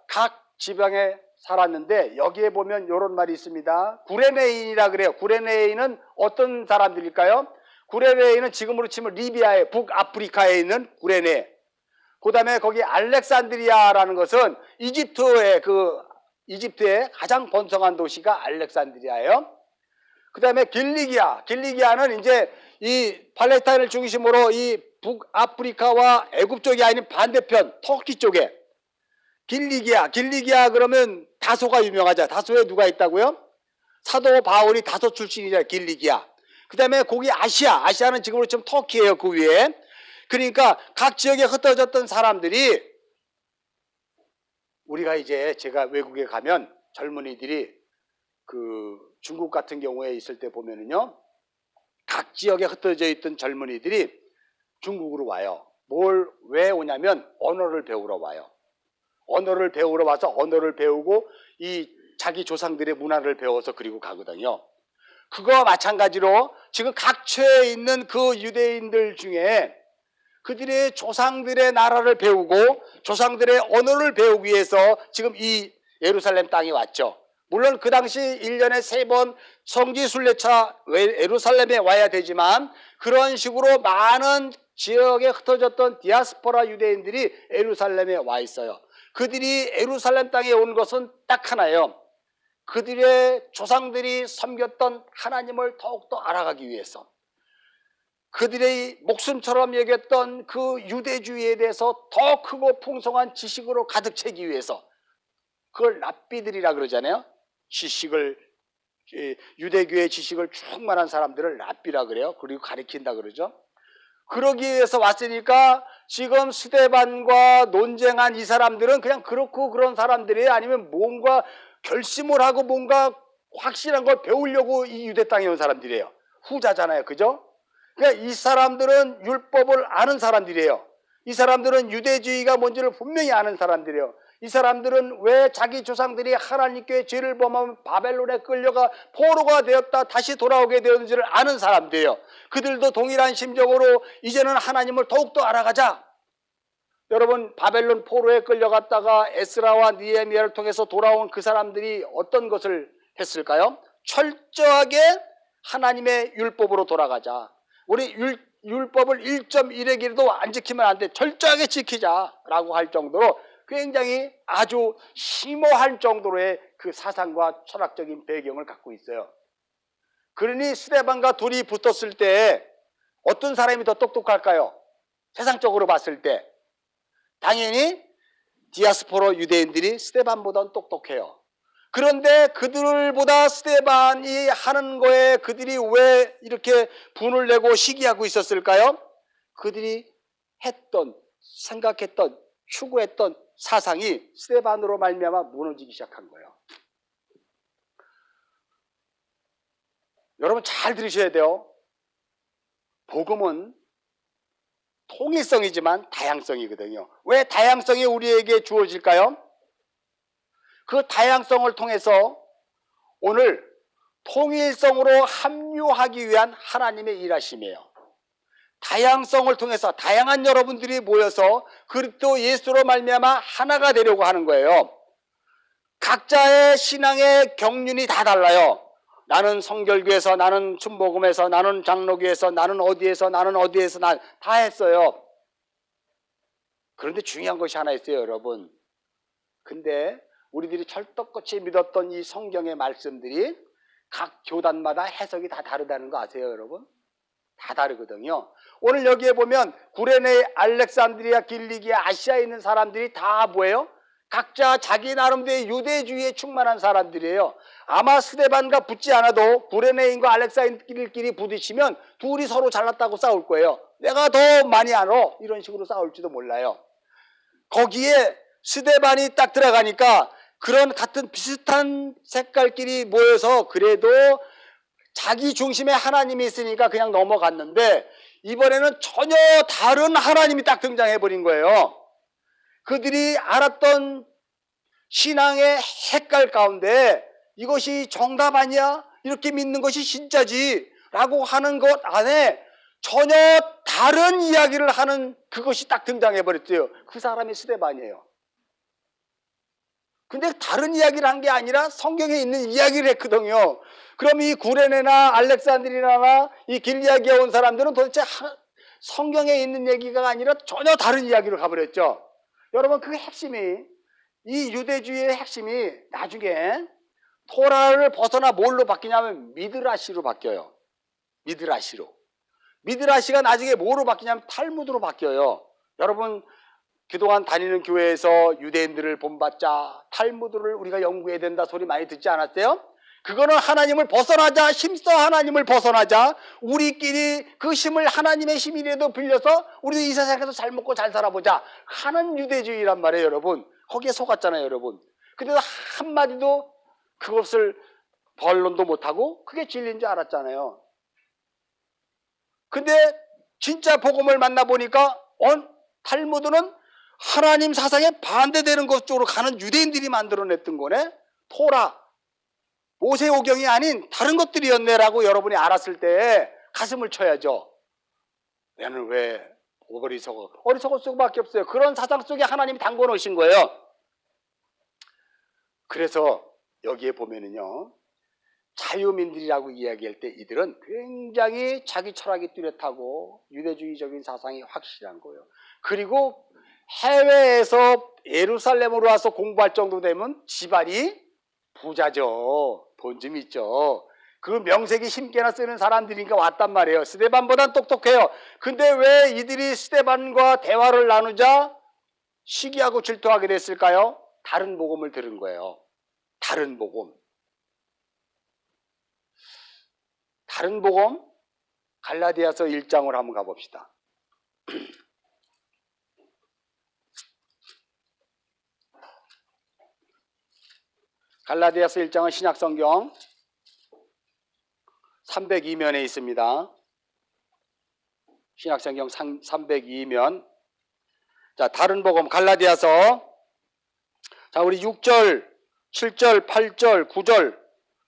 각 지방에 살았는데 여기에 보면 이런 말이 있습니다. 구레네인이라 그래요. 구레네인은 어떤 사람들일까요? 구레네인은 지금으로 치면 리비아의 북아프리카에 있는 구레네. 그 다음에 거기 알렉산드리아라는 것은 이집트의 가장 번성한 도시가 알렉산드리아예요. 그 다음에 길리기아는 이제 이 팔레스타인을 중심으로 이 북아프리카와 애굽 쪽이 아닌 반대편 터키 쪽에 길리기아 그러면 다소가 유명하죠. 다소에 누가 있다고요? 사도 바울이 다소 출신이잖아요. 길리기아. 그 다음에 거기 아시아는 지금으로 좀 터키예요. 그 위에. 그러니까 각 지역에 흩어졌던 사람들이 우리가 이제 제가 외국에 가면 젊은이들이 그 중국 같은 경우에 있을 때 보면은요, 각 지역에 흩어져 있던 젊은이들이 중국으로 와요. 왜 오냐면 언어를 배우러 와요. 언어를 배우러 와서 언어를 배우고 이 자기 조상들의 문화를 배워서 그리고 가거든요. 그거와 마찬가지로 지금 각처에 있는 그 유대인들 중에 그들의 조상들의 나라를 배우고 조상들의 언어를 배우기 위해서 지금 이 예루살렘 땅에 왔죠. 물론 그 당시 1년에 3번 성지순례차 예루살렘에 와야 되지만 그런 식으로 많은 지역에 흩어졌던 디아스포라 유대인들이 예루살렘에 와 있어요. 그들이 예루살렘 땅에 온 것은 딱 하나예요. 그들의 조상들이 섬겼던 하나님을 더욱더 알아가기 위해서, 그들의 목숨처럼 여겼던 그 유대주의에 대해서 더 크고 풍성한 지식으로 가득 채기 위해서, 그걸 랍비들이라 그러잖아요. 지식을, 유대교의 지식을 충만한 사람들을 랍비라 그래요. 그리고 가리킨다 그러죠. 그러기 위해서 왔으니까 지금 스데반과 논쟁한 이 사람들은 그냥 그렇고 그런 사람들이에요? 아니면 뭔가 결심을 하고 뭔가 확실한 걸 배우려고 이 유대 땅에 온 사람들이에요? 후자잖아요. 그죠? 그러니까 이 사람들은 율법을 아는 사람들이에요. 이 사람들은 유대주의가 뭔지를 분명히 아는 사람들이에요. 이 사람들은 왜 자기 조상들이 하나님께 죄를 범하면 바벨론에 끌려가 포로가 되었다 다시 돌아오게 되었는지를 아는 사람들이에요. 그들도 동일한 심정으로 이제는 하나님을 더욱더 알아가자. 여러분, 바벨론 포로에 끌려갔다가 에스라와 느헤미야를 통해서 돌아온 그 사람들이 어떤 것을 했을까요? 철저하게 하나님의 율법으로 돌아가자. 우리 율법을 1.1의 길도 안 지키면 안 돼. 철저하게 지키자라고 할 정도로 굉장히 아주 심오한 정도로의 그 사상과 철학적인 배경을 갖고 있어요. 그러니 스데반과 둘이 붙었을 때 어떤 사람이 더 똑똑할까요? 세상적으로 봤을 때 당연히 디아스포라 유대인들이 스데반보다는 똑똑해요. 그런데 그들보다 스데반이 하는 거에 그들이 왜 이렇게 분을 내고 시기하고 있었을까요? 그들이 했던, 생각했던, 추구했던 사상이 스데반으로 말미암아 무너지기 시작한 거예요. 여러분 잘 들으셔야 돼요. 복음은 통일성이지만 다양성이거든요. 왜 다양성이 우리에게 주어질까요? 그 다양성을 통해서 오늘 통일성으로 합류하기 위한 하나님의 일하심이에요. 다양성을 통해서 다양한 여러분들이 모여서 그리스도 예수로 말미암아 하나가 되려고 하는 거예요. 각자의 신앙의 경륜이 다 달라요. 나는 성결교에서, 나는 춘복음에서, 나는 장로교에서, 나는 어디에서 난 다 했어요. 그런데 중요한 것이 하나 있어요, 여러분. 근데 우리들이 철떡같이 믿었던 이 성경의 말씀들이 각 교단마다 해석이 다 다르다는 거 아세요, 여러분? 다 다르거든요. 오늘 여기에 보면 구레네, 알렉산드리아, 길리기아, 아시아에 있는 사람들이 다 뭐예요? 각자 자기 나름대로의 유대주의에 충만한 사람들이에요. 아마 스데반과 붙지 않아도 구레네인과 알렉산드리아끼리 부딪히면 둘이 서로 잘났다고 싸울 거예요. 내가 더 많이 알아. 이런 식으로 싸울지도 몰라요. 거기에 스데반이 딱 들어가니까 그런 같은 비슷한 색깔끼리 모여서 그래도 자기 중심에 하나님이 있으니까 그냥 넘어갔는데 이번에는 전혀 다른 하나님이 딱 등장해버린 거예요. 그들이 알았던 신앙의 색깔 가운데 이것이 정답 아니야? 이렇게 믿는 것이 진짜지? 라고 하는 것 안에 전혀 다른 이야기를 하는 그것이 딱 등장해버렸어요. 그 사람이 스데반이에요. 근데 다른 이야기를 한 게 아니라 성경에 있는 이야기를 했거든요. 그럼 이 구레네나 알렉산드리아나 이 길리기아에 온 사람들은 도대체 성경에 있는 얘기가 아니라 전혀 다른 이야기로 가버렸죠. 여러분 그 핵심이, 이 유대주의의 핵심이 나중에 토라를 벗어나 뭘로 바뀌냐면 미드라시로 바뀌어요. 미드라시로. 미드라시가 나중에 뭐로 바뀌냐면 탈무드로 바뀌어요. 여러분 그동안 다니는 교회에서 유대인들을 본받자 탈무드를 우리가 연구해야 된다 소리 많이 듣지 않았어요? 그거는 하나님을 벗어나자, 힘써 하나님을 벗어나자, 우리끼리 그 힘을 하나님의 힘이라도 빌려서 우리도 이 세상에서 잘 먹고 잘 살아보자 하는 유대주의란 말이에요. 여러분 거기에 속았잖아요. 여러분 근데 한마디도 그것을 변론도 못하고 그게 진리인 줄 알았잖아요. 근데 진짜 복음을 만나보니까 탈무드는 하나님 사상에 반대되는 것 쪽으로 가는 유대인들이 만들어냈던 거네. 토라, 모세오경이 아닌 다른 것들이었네라고 여러분이 알았을 때 가슴을 쳐야죠. 얘는 왜 어리석을 수밖에 없어요. 그런 사상 속에 하나님이 담궈 놓으신 거예요. 그래서 여기에 보면은요, 자유민들이라고 이야기할 때 이들은 굉장히 자기 철학이 뚜렷하고 유대주의적인 사상이 확실한 거예요. 그리고 해외에서 예루살렘으로 와서 공부할 정도 되면 집안이 부자죠. 돈 좀 있죠. 그 명색이 힘께나 쓰는 사람들이니까 왔단 말이에요. 스데반보단 똑똑해요. 근데 왜 이들이 스데반과 대화를 나누자 시기하고 질투하게 됐을까요? 다른 복음을 들은 거예요. 다른 복음. 다른 복음? 갈라디아서 1장을 한번 가봅시다. 갈라디아서 1장은 신약성경 302면에 있습니다. 신약성경 302면. 자, 다른 복음 갈라디아서. 자, 우리 6절, 7절, 8절, 9절,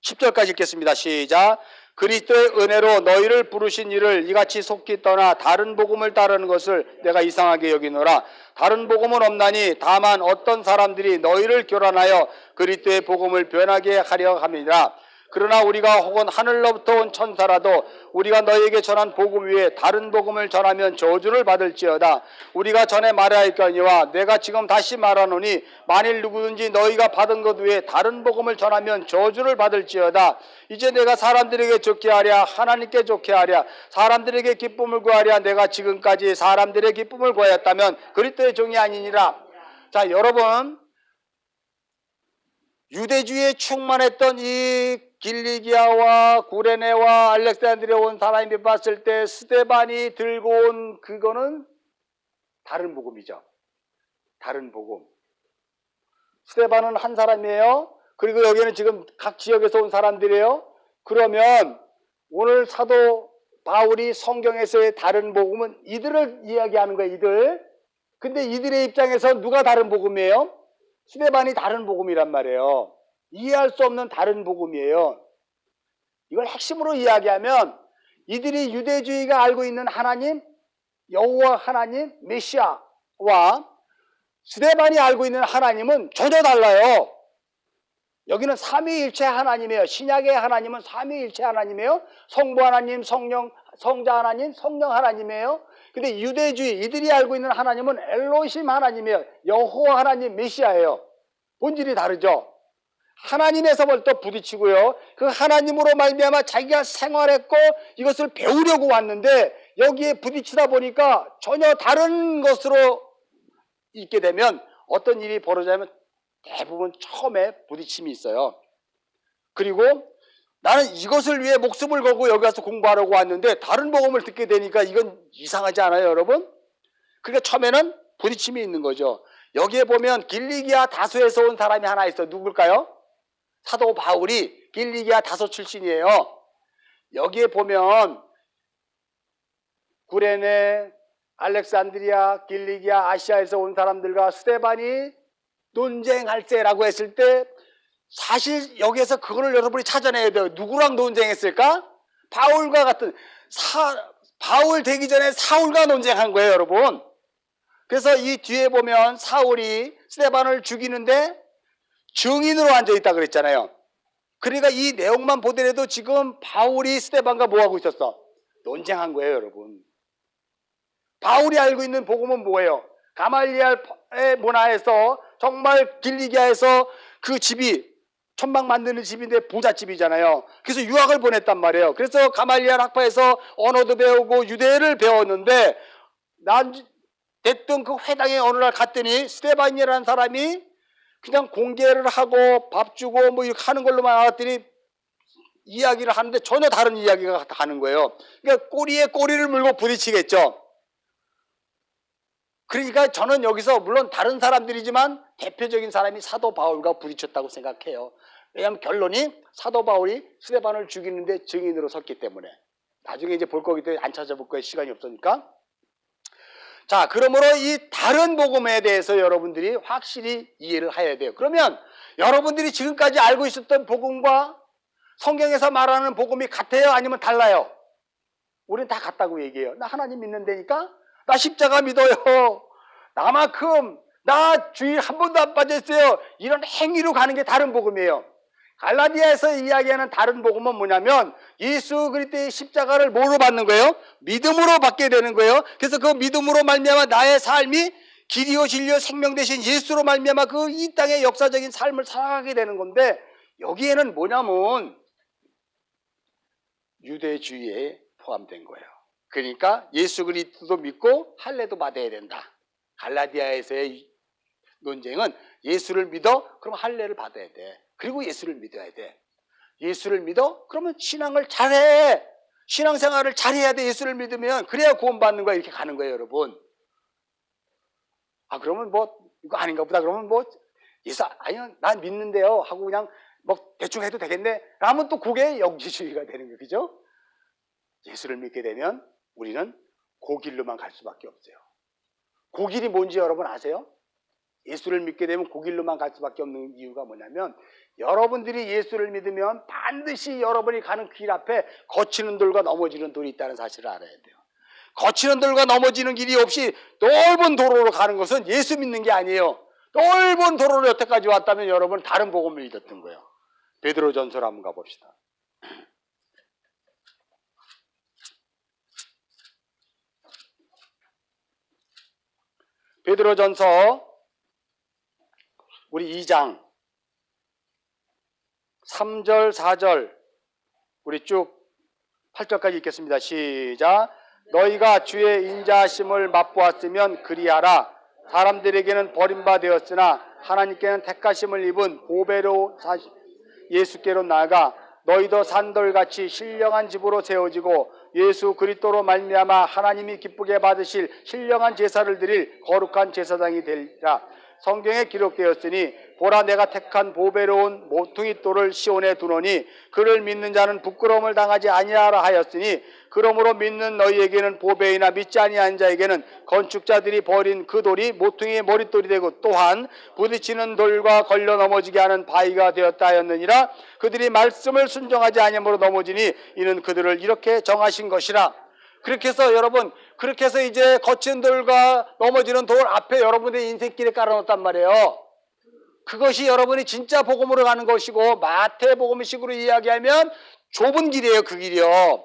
10절까지 읽겠습니다. 시작. 그리스도의 은혜로 너희를 부르신 이를 이같이 속히 떠나 다른 복음을 따르는 것을 내가 이상하게 여기노라. 다른 복음은 없나니 다만 어떤 사람들이 너희를 교란하여 그리스도의 복음을 변하게 하려 함이라. 그러나 우리가 혹은 하늘로부터 온 천사라도 우리가 너희에게 전한 복음 위에 다른 복음을 전하면 저주를 받을지어다. 우리가 전에 말하였거니와 내가 지금 다시 말하노니 만일 누구든지 너희가 받은 것 위에 다른 복음을 전하면 저주를 받을지어다. 이제 내가 사람들에게 좋게 하랴 하나님께 좋게 하랴 사람들에게 기쁨을 구하랴 내가 지금까지 사람들의 기쁨을 구하였다면 그리스도의 종이 아니니라. 자, 여러분 유대주의에 충만했던 이 길리기아와 구레네와 알렉산드리아 온 사람이 봤을 때 스데반이 들고 온 그거는 다른 복음이죠. 다른 복음. 스데반은 한 사람이에요. 그리고 여기는 지금 각 지역에서 온 사람들이에요. 그러면 오늘 사도 바울이 성경에서의 다른 복음은 이들을 이야기하는 거예요. 이들. 근데 이들의 입장에서 누가 다른 복음이에요? 스데반이 다른 복음이란 말이에요. 이해할 수 없는 다른 복음이에요. 이걸 핵심으로 이야기하면 이들이 유대주의가 알고 있는 하나님, 여호와 하나님, 메시아와 스데반이 알고 있는 하나님은 전혀 달라요. 여기는 삼위일체 하나님이에요. 신약의 하나님은 삼위일체 하나님이에요. 성부 하나님, 성자 하나님, 성령 하나님이에요. 근데 유대주의, 이들이 알고 있는 하나님은 엘로힘 하나님이에요. 여호와 하나님, 메시아예요. 본질이 다르죠. 하나님에서부터 부딪히고요. 그 하나님으로 말미암아 자기가 생활했고 이것을 배우려고 왔는데 여기에 부딪히다 보니까 전혀 다른 것으로 있게 되면 어떤 일이 벌어지냐면 대부분 처음에 부딪힘이 있어요. 그리고 나는 이것을 위해 목숨을 걸고 여기 와서 공부하려고 왔는데 다른 복음을 듣게 되니까 이건 이상하지 않아요, 여러분? 그러니까 처음에는 부딪힘이 있는 거죠. 여기에 보면 길리기아 다소에서 온 사람이 하나 있어요. 누굴까요? 사도 바울이 길리기아 다소 출신이에요. 여기에 보면 구레네, 알렉산드리아, 길리기아, 아시아에서 온 사람들과 스데반이 논쟁할세라고 했을 때 사실 여기에서 그거를 여러분이 찾아내야 돼요. 누구랑 논쟁했을까? 바울과 같은 바울 되기 전에 사울과 논쟁한 거예요, 여러분. 그래서 이 뒤에 보면 사울이 스데반을 죽이는데 증인으로 앉아있다 그랬잖아요. 그러니까 이 내용만 보더라도 지금 바울이 스데반과 뭐하고 있었어? 논쟁한 거예요, 여러분. 바울이 알고 있는 복음은 뭐예요? 가말리엘의 문화에서 정말 길리기아에서 그 집이 천막 만드는 집인데 부잣집이잖아요. 그래서 유학을 보냈단 말이에요. 그래서 가말리엘 학파에서 언어도 배우고 유대를 배웠는데 난 됐던 그 회당에 어느 날 갔더니 스데반이라는 사람이 그냥 공개를 하고 밥 주고 뭐 이렇게 하는 걸로만 알았더니 이야기를 하는데 전혀 다른 이야기가 가는 거예요. 그러니까 꼬리에 꼬리를 물고 부딪히겠죠. 그러니까 저는 여기서 물론 다른 사람들이지만 대표적인 사람이 사도 바울과 부딪혔다고 생각해요. 왜냐하면 결론이 사도 바울이 스데반을 죽이는데 증인으로 섰기 때문에. 나중에 이제 볼 거기 때문에 안 찾아볼 거예요. 시간이 없으니까. 자, 그러므로 이 다른 복음에 대해서 여러분들이 확실히 이해를 해야 돼요. 그러면 여러분들이 지금까지 알고 있었던 복음과 성경에서 말하는 복음이 같아요? 아니면 달라요? 우리는 다 같다고 얘기해요. 나 하나님 믿는다니까? 나 십자가 믿어요. 나만큼 나 주일 한 번도 안 빠졌어요. 이런 행위로 가는 게 다른 복음이에요. 갈라디아에서 이야기하는 다른 복음은 뭐냐면 예수 그리스도의 십자가를 뭐로 받는 거예요? 믿음으로 받게 되는 거예요. 그래서 그 믿음으로 말미암아 나의 삶이 길이요 진리요 생명 되신 예수로 말미암아 그 이 땅의 역사적인 삶을 살아가게 되는 건데 여기에는 뭐냐면 유대주의에 포함된 거예요. 그러니까 예수 그리스도도 믿고 할례도 받아야 된다. 갈라디아에서의 논쟁은 예수를 믿어? 그럼 할례를 받아야 돼. 그리고 예수를 믿어야 돼. 예수를 믿어? 그러면 신앙을 잘해. 신앙생활을 잘해야 돼. 예수를 믿으면 그래야 구원받는 거야. 이렇게 가는 거예요, 여러분. 아, 그러면 뭐 이거 아닌가 보다. 그러면 뭐 예수 아니요, 난 믿는데요 하고 그냥 뭐 대충 해도 되겠네. 라면 또 그게 영지주의가 되는 거예요, 그죠? 예수를 믿게 되면 우리는 그 길로만 갈 수밖에 없어요. 그 길이 뭔지 여러분 아세요? 예수를 믿게 되면 그 길로만 갈 수밖에 없는 이유가 뭐냐면 여러분들이 예수를 믿으면 반드시 여러분이 가는 길 앞에 거치는 돌과 넘어지는 돌이 있다는 사실을 알아야 돼요. 거치는 돌과 넘어지는 길이 없이 넓은 도로로 가는 것은 예수 믿는 게 아니에요. 넓은 도로로 여태까지 왔다면 여러분 다른 복음을 믿었던 거예요. 베드로전서로 한번 가봅시다. 베드로전서 우리 2장 3절 4절 우리 쭉 8절까지 읽겠습니다. 시작. 너희가 주의 인자하심을 맛보았으면 그리하라. 사람들에게는 버림받았으나 하나님께는 택하심을 입은 보배로 예수께로 나아가 너희도 산돌같이 신령한 집으로 세워지고 예수 그리스도로 말미암아 하나님이 기쁘게 받으실 신령한 제사를 드릴 거룩한 제사장이 되리라. 성경에 기록되었으니 보라 내가 택한 보배로운 모퉁이 돌을 시온에 두노니 그를 믿는 자는 부끄러움을 당하지 아니하라 하였으니 그러므로 믿는 너희에게는 보배이나 믿지 아니한 자에게는 건축자들이 버린 그 돌이 모퉁이의 머릿돌이 되고 또한 부딪히는 돌과 걸려 넘어지게 하는 바위가 되었다 하였느니라. 그들이 말씀을 순종하지 아니함으로 넘어지니 이는 그들을 이렇게 정하신 것이라. 그렇게 해서 여러분 그렇게 해서 이제 거친 돌과 넘어지는 돌 앞에 여러분의 인생길에 깔아놓았단 말이에요. 그것이 여러분이 진짜 복음으로 가는 것이고 마태복음식으로 이야기하면 좁은 길이에요. 그 길이요.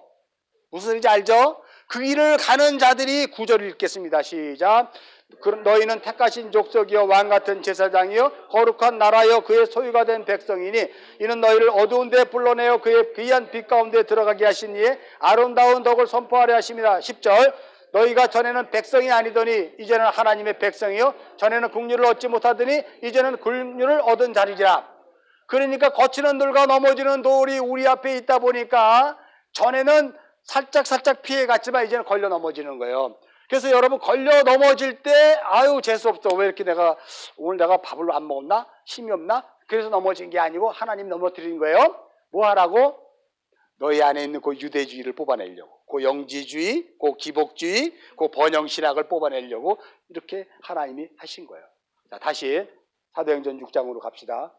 무슨 소리인지 알죠? 그 길을 가는 자들이 9절을 읽겠습니다. 시작. 너희는 택하신 족속이요 왕같은 제사장이요 거룩한 나라요 그의 소유가 된 백성이니 이는 너희를 어두운 데 불러내어 그의 귀한 빛 가운데 들어가게 하신 이에 아름다운 덕을 선포하려 하십니다. 10절. 너희가 전에는 백성이 아니더니 이제는 하나님의 백성이요 전에는 국류를 얻지 못하더니 이제는 국류를 얻은 자리지라. 그러니까 거치는 돌과 넘어지는 돌이 우리 앞에 있다 보니까 전에는 살짝 피해갔지만 이제는 걸려 넘어지는 거예요. 그래서 여러분 걸려 넘어질 때 아유 재수없어. 왜 이렇게 오늘 내가 밥을 안 먹었나? 힘이 없나? 그래서 넘어진 게 아니고 하나님 넘어뜨린 거예요. 뭐 하라고? 너희 안에 있는 그 유대주의를 뽑아내려고, 그 영지주의, 그 기복주의, 그 번영신학을 뽑아내려고 이렇게 하나님이 하신 거예요. 자, 다시 사도행전 6장으로 갑시다.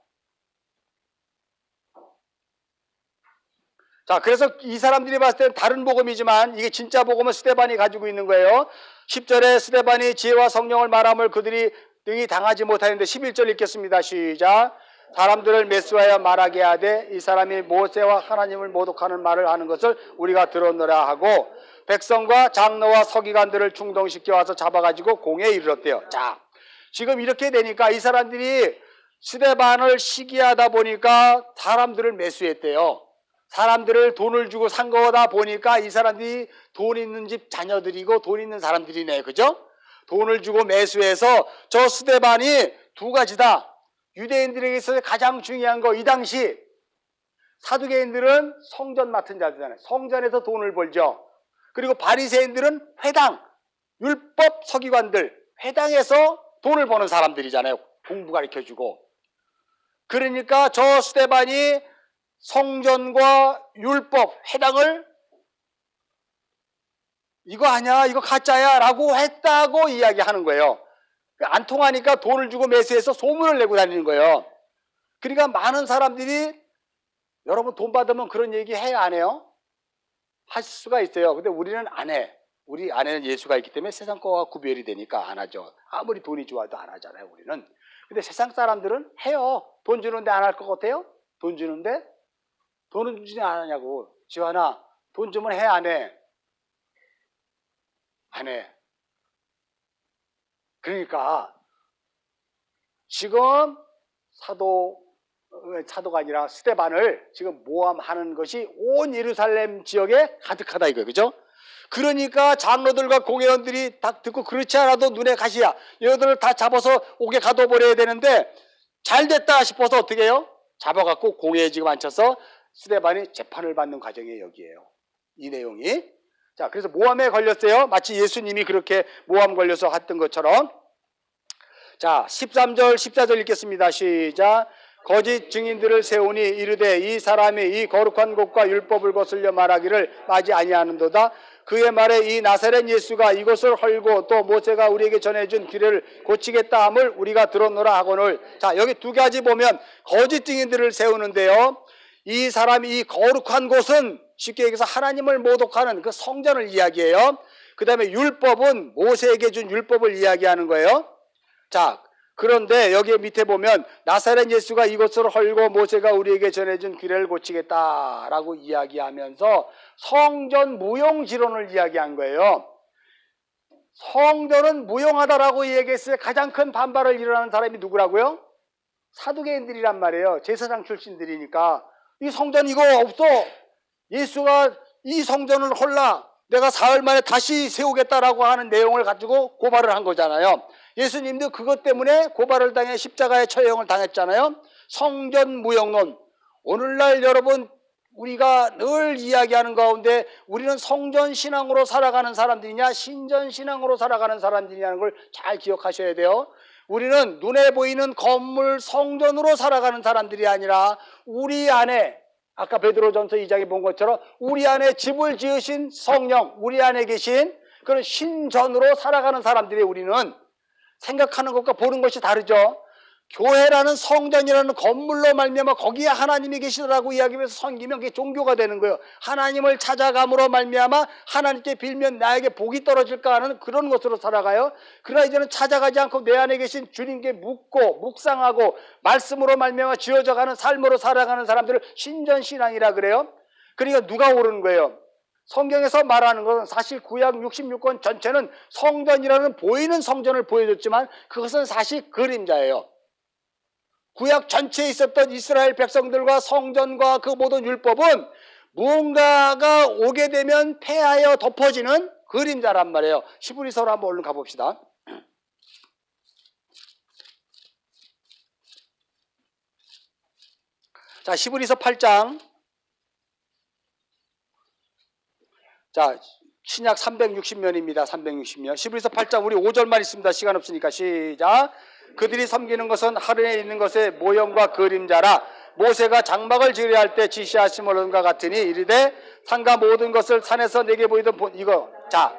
자, 그래서 이 사람들이 봤을 때는 다른 복음이지만 이게 진짜 복음은 스데반이 가지고 있는 거예요. 10절에 스데반이 지혜와 성령을 말함을 그들이 등이 당하지 못하는데 11절 읽겠습니다. 시작. 사람들을 매수하여 말하게 하되 이 사람이 모세와 하나님을 모독하는 말을 하는 것을 우리가 들었노라 하고 백성과 장로와 서기관들을 충동시켜 와서 잡아가지고 공에 이르렀대요. 자, 지금 이렇게 되니까 이 사람들이 스데반을 시기하다 보니까 사람들을 매수했대요. 사람들을 돈을 주고 산 거다 보니까 이 사람들이 돈 있는 집 자녀들이고 돈 있는 사람들이네. 그죠? 돈을 주고 매수해서 저 스데반이 두 가지다. 유대인들에게 있어서 가장 중요한 거, 이 당시 사두개인들은 성전 맡은 자들이잖아요. 성전에서 돈을 벌죠. 그리고 바리새인들은 회당, 율법 서기관들, 회당에서 돈을 버는 사람들이잖아요. 공부 가르쳐주고. 그러니까 저 스데반이 성전과 율법, 회당을 이거 아니야, 이거 가짜야 라고 했다고 이야기하는 거예요. 안 통하니까 돈을 주고 매수해서 소문을 내고 다니는 거예요. 그러니까 많은 사람들이 여러분 돈 받으면 그런 얘기 해요, 안 해요? 할 수가 있어요. 근데 우리는 안 해. 우리 안에는 예수가 있기 때문에 세상 거와 구별이 되니까 안 하죠. 아무리 돈이 좋아도 안 하잖아요, 우리는. 근데 세상 사람들은 해요. 돈 주는데 안 할 것 같아요? 돈 주는데? 돈은 주지 안 하냐고. 지환아, 돈 주면 해, 안 해? 안 해. 그러니까 지금 사도가 아니라 스데반을 지금 모함하는 것이 온 예루살렘 지역에 가득하다 이거예요. 그죠? 그러니까 장로들과 공회원들이 딱 듣고 그렇지 않아도 눈에 가시야. 얘들을 다 잡아서 옥에 가둬버려야 되는데 잘 됐다 싶어서 어떻게 해요? 잡아갖고 공회에 지금 앉혀서 스데반이 재판을 받는 과정이 여기에요. 이 내용이. 자, 그래서 모함에 걸렸어요. 마치 예수님이 그렇게 모함 걸려서 했던 것처럼. 자, 13절, 14절 읽겠습니다. 시작. 거짓 증인들을 세우니 이르되 이 사람이 이 거룩한 곳과 율법을 거슬려 말하기를 마지 아니하는도다. 그의 말에 이 나사렛 예수가 이것을 헐고 또 모세가 우리에게 전해준 길을 고치겠다 함을 우리가 들었노라 하거늘. 자, 여기 두 가지 보면 거짓 증인들을 세우는데요. 이 사람이 이 거룩한 곳은 쉽게 얘기해서 하나님을 모독하는 그 성전을 이야기해요. 그 다음에 율법은 모세에게 준 율법을 이야기하는 거예요. 자, 그런데 여기 밑에 보면 나사렛 예수가 이것을 헐고 모세가 우리에게 전해준 규례를 고치겠다라고 이야기하면서 성전 무용지론을 이야기한 거예요. 성전은 무용하다라고 얘기했을 때 가장 큰 반발을 일어나는 사람이 누구라고요? 사두개인들이란 말이에요. 제사장 출신들이니까. 이 성전 이거 없어. 예수가 이 성전을 헐라. 내가 사흘 만에 다시 세우겠다라고 하는 내용을 가지고 고발을 한 거잖아요. 예수님도 그것 때문에 고발을 당해 십자가의 처형을 당했잖아요. 성전 무용론. 오늘날 여러분 우리가 늘 이야기하는 가운데 우리는 성전 신앙으로 살아가는 사람들이냐 신전 신앙으로 살아가는 사람들이냐는 걸 잘 기억하셔야 돼요. 우리는 눈에 보이는 건물 성전으로 살아가는 사람들이 아니라 우리 안에 아까 베드로전서 2장에 본 것처럼 우리 안에 집을 지으신 성령, 우리 안에 계신 그런 신전으로 살아가는 사람들이 우리는 생각하는 것과 보는 것이 다르죠. 교회라는 성전이라는 건물로 말미암아 거기에 하나님이 계시더라고 이야기하면서 섬기면 그게 종교가 되는 거예요. 하나님을 찾아감으로 말미암아 하나님께 빌면 나에게 복이 떨어질까 하는 그런 것으로 살아가요. 그러나 이제는 찾아가지 않고 내 안에 계신 주님께 묻고 묵상하고 말씀으로 말미암아 지어져가는 삶으로 살아가는 사람들을 신전신앙이라 그래요. 그러니까 누가 오르는 거예요? 성경에서 말하는 것은 사실 구약 66권 전체는 성전이라는 보이는 성전을 보여줬지만 그것은 사실 그림자예요. 구약 전체에 있었던 이스라엘 백성들과 성전과 그 모든 율법은 무언가가 오게 되면 폐하여 덮어지는 그림자란 말이에요. 히브리서로 한번 얼른 가봅시다. 자, 히브리서 8장. 자, 신약 360면입니다. 360면. 히브리서 8장 우리 5절만 있습니다. 시간 없으니까 시작. 그들이 섬기는 것은 하늘에 있는 것의 모형과 그림자라. 모세가 장막을 지으려 할 때 지시하심과 같으니 이르되 산과 모든 것을 산에서 내게 보이던 이거. 자,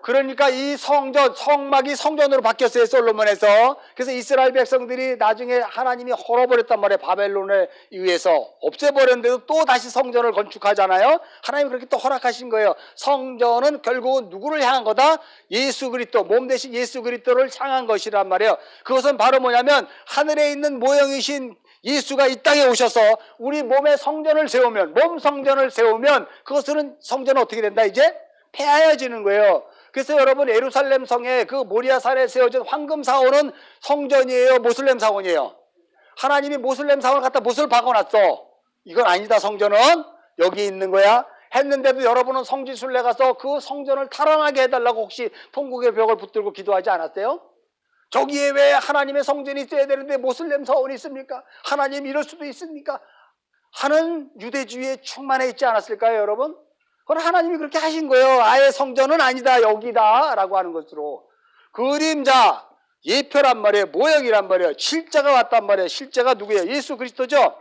그러니까 이 성전, 성막이 성전으로 바뀌었어요. 솔로몬에서. 그래서 이스라엘 백성들이 나중에 하나님이 헐어버렸단 말이에요. 바벨론에 의해서 없애버렸는데도 또 다시 성전을 건축하잖아요. 하나님이 그렇게 또 허락하신 거예요. 성전은 결국은 누구를 향한 거다? 예수 그리스도, 몸 대신 예수 그리스도를 향한 것이란 말이에요. 그것은 바로 뭐냐면 하늘에 있는 모형이신 예수가 이 땅에 오셔서 우리 몸의 성전을 세우면, 몸 성전을 세우면 그것은 성전은 어떻게 된다? 이제 폐하여지는 거예요. 그래서 여러분 예루살렘 성에 그 모리아 산에 세워진 황금 사원은 성전이에요? 모슬렘 사원이에요? 하나님이 모슬렘 사원을 갖다 못을 박아놨어. 이건 아니다, 성전은 여기 있는 거야. 했는데도 여러분은 성지순례 가서 그 성전을 탈환하게 해달라고 혹시 통곡의 벽을 붙들고 기도하지 않았어요? 저기에 왜 하나님의 성전이 있어야 되는데 모슬렘 사원이 있습니까? 하나님 이럴 수도 있습니까? 하는 유대주의에 충만해 있지 않았을까요, 여러분? 그건 하나님이 그렇게 하신 거예요. 아예 성전은 아니다, 여기다 라고 하는 것으로. 그림자, 예표란 말이에요. 모형이란 말이에요. 실제가 왔단 말이에요. 실제가 누구예요? 예수 그리스도죠.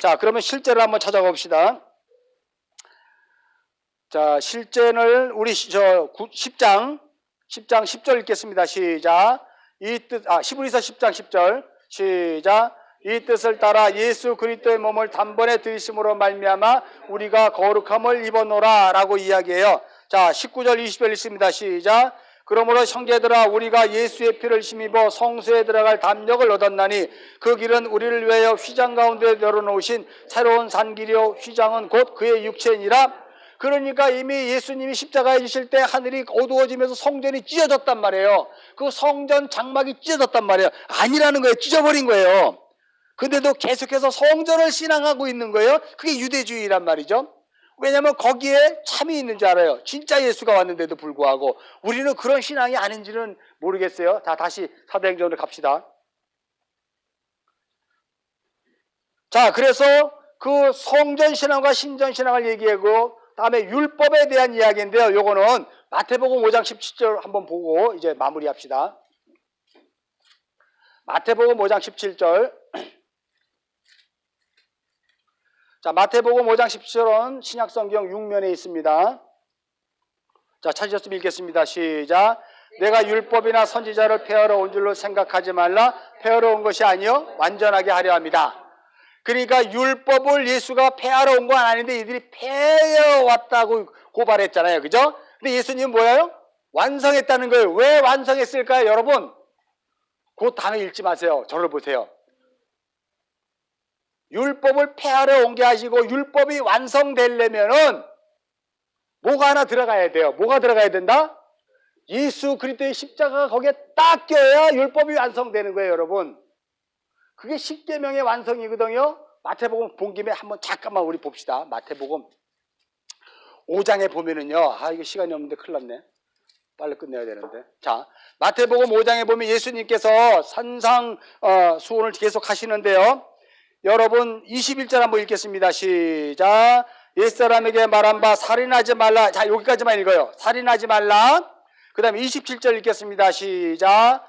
자, 그러면 실제를 한번 찾아가 봅시다. 자, 실제는 우리 10장 10절 읽겠습니다. 시작. 히브리서 10장 10절 시작. 이 뜻을 따라 예수 그리스도의 몸을 단번에 들이심으로 말미암아 우리가 거룩함을 입었노라 라고 이야기해요. 자, 19절 20절 읽습니다. 시작. 그러므로 형제들아 우리가 예수의 피를 힘입어 성소에 들어갈 담력을 얻었나니 그 길은 우리를 위하여 휘장 가운데 열어놓으신 새로운 산길이요 휘장은 곧 그의 육체니라. 그러니까 이미 예수님이 십자가에 지실 때 하늘이 어두워지면서 성전이 찢어졌단 말이에요. 그 성전 장막이 찢어졌단 말이에요. 아니라는 거예요. 찢어버린 거예요. 근데도 계속해서 성전을 신앙하고 있는 거예요. 그게 유대주의란 말이죠. 왜냐하면 거기에 참이 있는 줄 알아요. 진짜 예수가 왔는데도 불구하고. 우리는 그런 신앙이 아닌지는 모르겠어요. 자, 다시 사도행전으로 갑시다. 자, 그래서 그 성전 신앙과 신전 신앙을 얘기하고 다음에 율법에 대한 이야기인데요. 요거는 마태복음 5장 17절 한번 보고 이제 마무리합시다. 마태복음 5장 17절. 자, 마태복음 5장 17절은 신약성경 6면에 있습니다. 자, 찾으셨으면 읽겠습니다. 시작. 내가 율법이나 선지자를 폐하러 온 줄로 생각하지 말라. 폐하러 온 것이 아니요 완전하게 하려 합니다. 그러니까 율법을 예수가 폐하러 온 건 아닌데 이들이 폐하러 왔다고 고발했잖아요. 그죠? 근데 예수님은 뭐예요? 완성했다는 거예요. 왜 완성했을까요, 여러분? 그 단어 읽지 마세요. 저를 보세요. 율법을 폐하러 온 게 아니고 율법이 완성되려면은 뭐가 하나 들어가야 돼요. 뭐가 들어가야 된다? 예수 그리스도의 십자가가 거기에 딱 껴야 율법이 완성되는 거예요, 여러분. 그게 십계명의 완성이거든요. 마태복음 본 김에 한번 잠깐만 우리 봅시다. 마태복음 5장에 보면은요. 이거 시간이 없는데 큰일 났네. 빨리 끝내야 되는데. 자, 마태복음 5장에 보면 예수님께서 산상 수훈을 계속 하시는데요. 여러분 21절 한번 읽겠습니다. 시작. 옛사람에게 말한 바 살인하지 말라. 자, 여기까지만 읽어요. 살인하지 말라. 그 다음에 27절 읽겠습니다. 시작.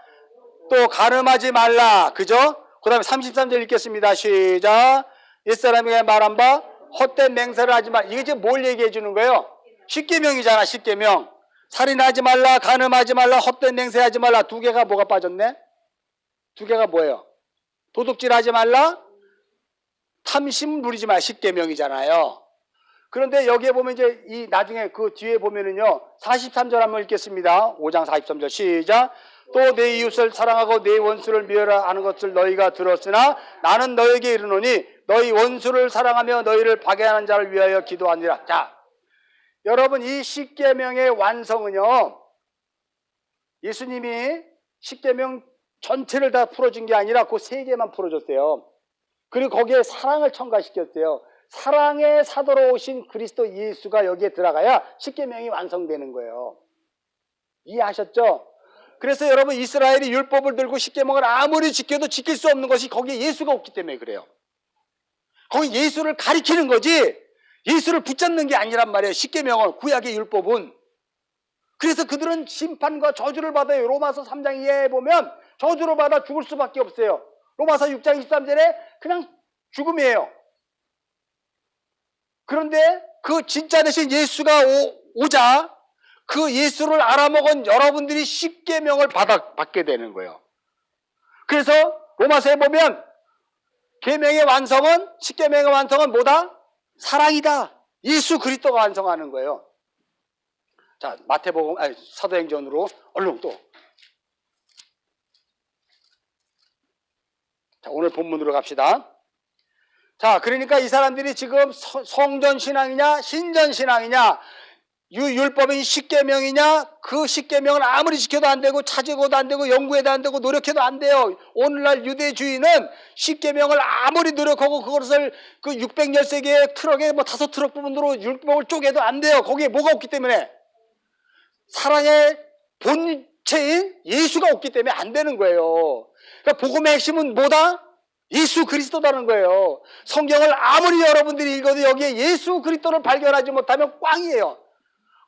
또 간음하지 말라. 그죠? 그 다음에 33절 읽겠습니다. 시작. 옛사람에게 말한 바 헛된 맹세를 하지 말라. 이게 지금 뭘 얘기해 주는 거예요? 십계명이잖아. 십계명. 살인하지 말라, 간음하지 말라, 헛된 맹세하지 말라. 두 개가 뭐가 빠졌네? 두 개가 뭐예요? 도둑질하지 말라, 탐심 부리지 말라. 십계명이잖아요. 그런데 여기에 보면 이제 이 나중에 그 뒤에 보면은요 43절 한번 읽겠습니다. 5장 43절 시작. 또 내 이웃을 사랑하고 내 원수를 미워라 하는 것을 너희가 들었으나 나는 너에게 이르노니 너희 원수를 사랑하며 너희를 박해하는 자를 위하여 기도하니라. 자, 여러분 이 십계명의 완성은요 예수님이 십계명 전체를 다 풀어준 게 아니라 그 세 개만 풀어줬어요. 그리고 거기에 사랑을 첨가시켰어요. 사랑의 사도로 오신 그리스도 예수가 여기에 들어가야 십계명이 완성되는 거예요. 이해하셨죠? 그래서 여러분 이스라엘이 율법을 들고 십계명을 아무리 지켜도 지킬 수 없는 것이 거기에 예수가 없기 때문에 그래요. 거기 예수를 가리키는 거지 예수를 붙잡는 게 아니란 말이에요. 십계명은 구약의 율법은. 그래서 그들은 심판과 저주를 받아요. 로마서 3장 이하에 보면 저주를 받아 죽을 수밖에 없어요. 로마서 6장 23절에 그냥 죽음이에요. 그런데 그 진짜 대신 예수가 오자 그 예수를 알아먹은 여러분들이 십계명을 받게 되는 거예요. 그래서 로마서에 보면 계명의 완성은 십계명의 완성은 뭐다? 사랑이다. 예수 그리스도가 완성하는 거예요. 자, 마태복음 사도행전으로 얼른 또. 자, 오늘 본문으로 갑시다. 자, 그러니까 이 사람들이 지금 성전 신앙이냐 신전 신앙이냐 율법이 십계명이냐? 그 십계명을 아무리 지켜도 안 되고 찾아고도 안 되고 연구해도 안 되고 노력해도 안 돼요. 오늘날 유대주의는 십계명을 아무리 노력하고 그것을 그 613개의 트럭에 뭐 5트럭 부분으로 율법을 쪼개도 안 돼요. 거기에 뭐가 없기 때문에, 사랑의 본체인 예수가 없기 때문에 안 되는 거예요. 그러니까 복음의 핵심은 뭐다? 예수 그리스도라는 거예요. 성경을 아무리 여러분들이 읽어도 여기에 예수 그리스도를 발견하지 못하면 꽝이에요.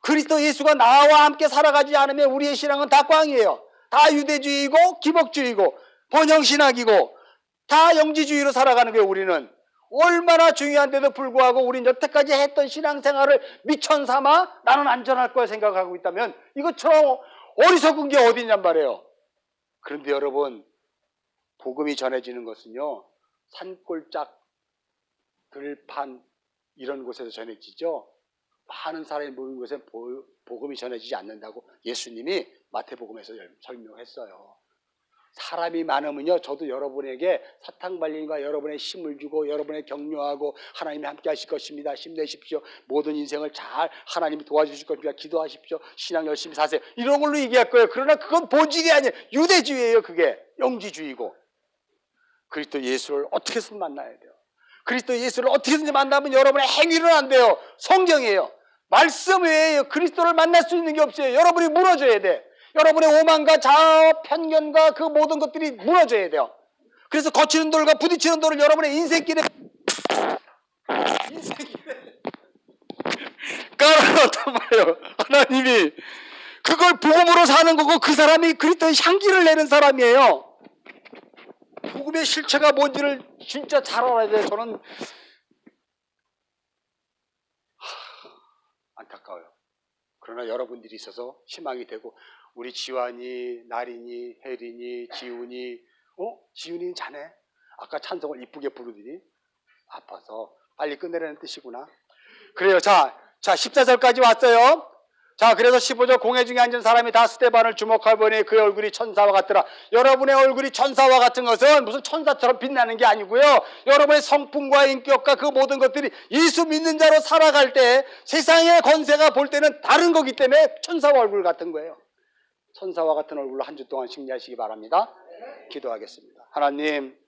그리스도 예수가 나와 함께 살아가지 않으면 우리의 신앙은 다 꽝이에요. 다 유대주의고 기복주의고 번영신학이고 다 영지주의로 살아가는 거예요. 우리는 얼마나 중요한데도 불구하고 우리는 여태까지 했던 신앙생활을 미천 삼아 나는 안전할 거야 생각하고 있다면 이것처럼 어리석은 게 어디 있냔 말이에요. 그런데 여러분, 복음이 전해지는 것은요, 산골짝 들판 이런 곳에서 전해지죠. 많은 사람이 모이는 곳에 복음이 전해지지 않는다고 예수님이 마태복음에서 설명했어요. 사람이 많으면요, 저도 여러분에게 사탕 발림과 여러분의 힘을 주고 여러분의 격려하고 하나님이 함께 하실 것입니다. 힘내십시오. 모든 인생을 잘 하나님이 도와주실 겁니다. 기도하십시오. 신앙 열심히 사세요. 이런 걸로 얘기할 거예요. 그러나 그건 본질이 아니에요. 유대주의예요. 그게 영지주의고. 그리스도 예수를 어떻게 해서 만나야 돼요. 그리스도 예수를 어떻게든지 만나면 여러분의 행위는 안 돼요. 성경이에요. 말씀 외에 그리스도를 만날 수 있는 게 없어요. 여러분이 무너져야 돼. 여러분의 오만과 자아, 편견과 그 모든 것들이 무너져야 돼요. 그래서 거치는 돌과 부딪히는 돌을 여러분의 인생길에 깔아놨단 말이에요. 하나님이 그걸 복음으로 사는 거고, 그 사람이 그리스도의 향기를 내는 사람이에요. 복음의 실체가 뭔지를 진짜 잘 알아야 돼요. 저는 안타까워요. 그러나 여러분들이 있어서 희망이 되고, 우리 지환이, 나린이, 혜린이, 지훈이, 지훈이는 자네? 아까 찬송을 이쁘게 부르더니 아파서 빨리 끝내라는 뜻이구나. 그래요. 자 14절까지 왔어요. 자, 그래서 15절, 공회 중에 앉은 사람이 다 스데반을 주목하여 보니 그의 얼굴이 천사와 같더라. 여러분의 얼굴이 천사와 같은 것은 무슨 천사처럼 빛나는 게 아니고요, 여러분의 성품과 인격과 그 모든 것들이 예수 믿는 자로 살아갈 때 세상의 권세가 볼 때는 다른 거기 때문에 천사와 얼굴 같은 거예요. 천사와 같은 얼굴로 한 주 동안 승리하시기 바랍니다. 기도하겠습니다. 하나님,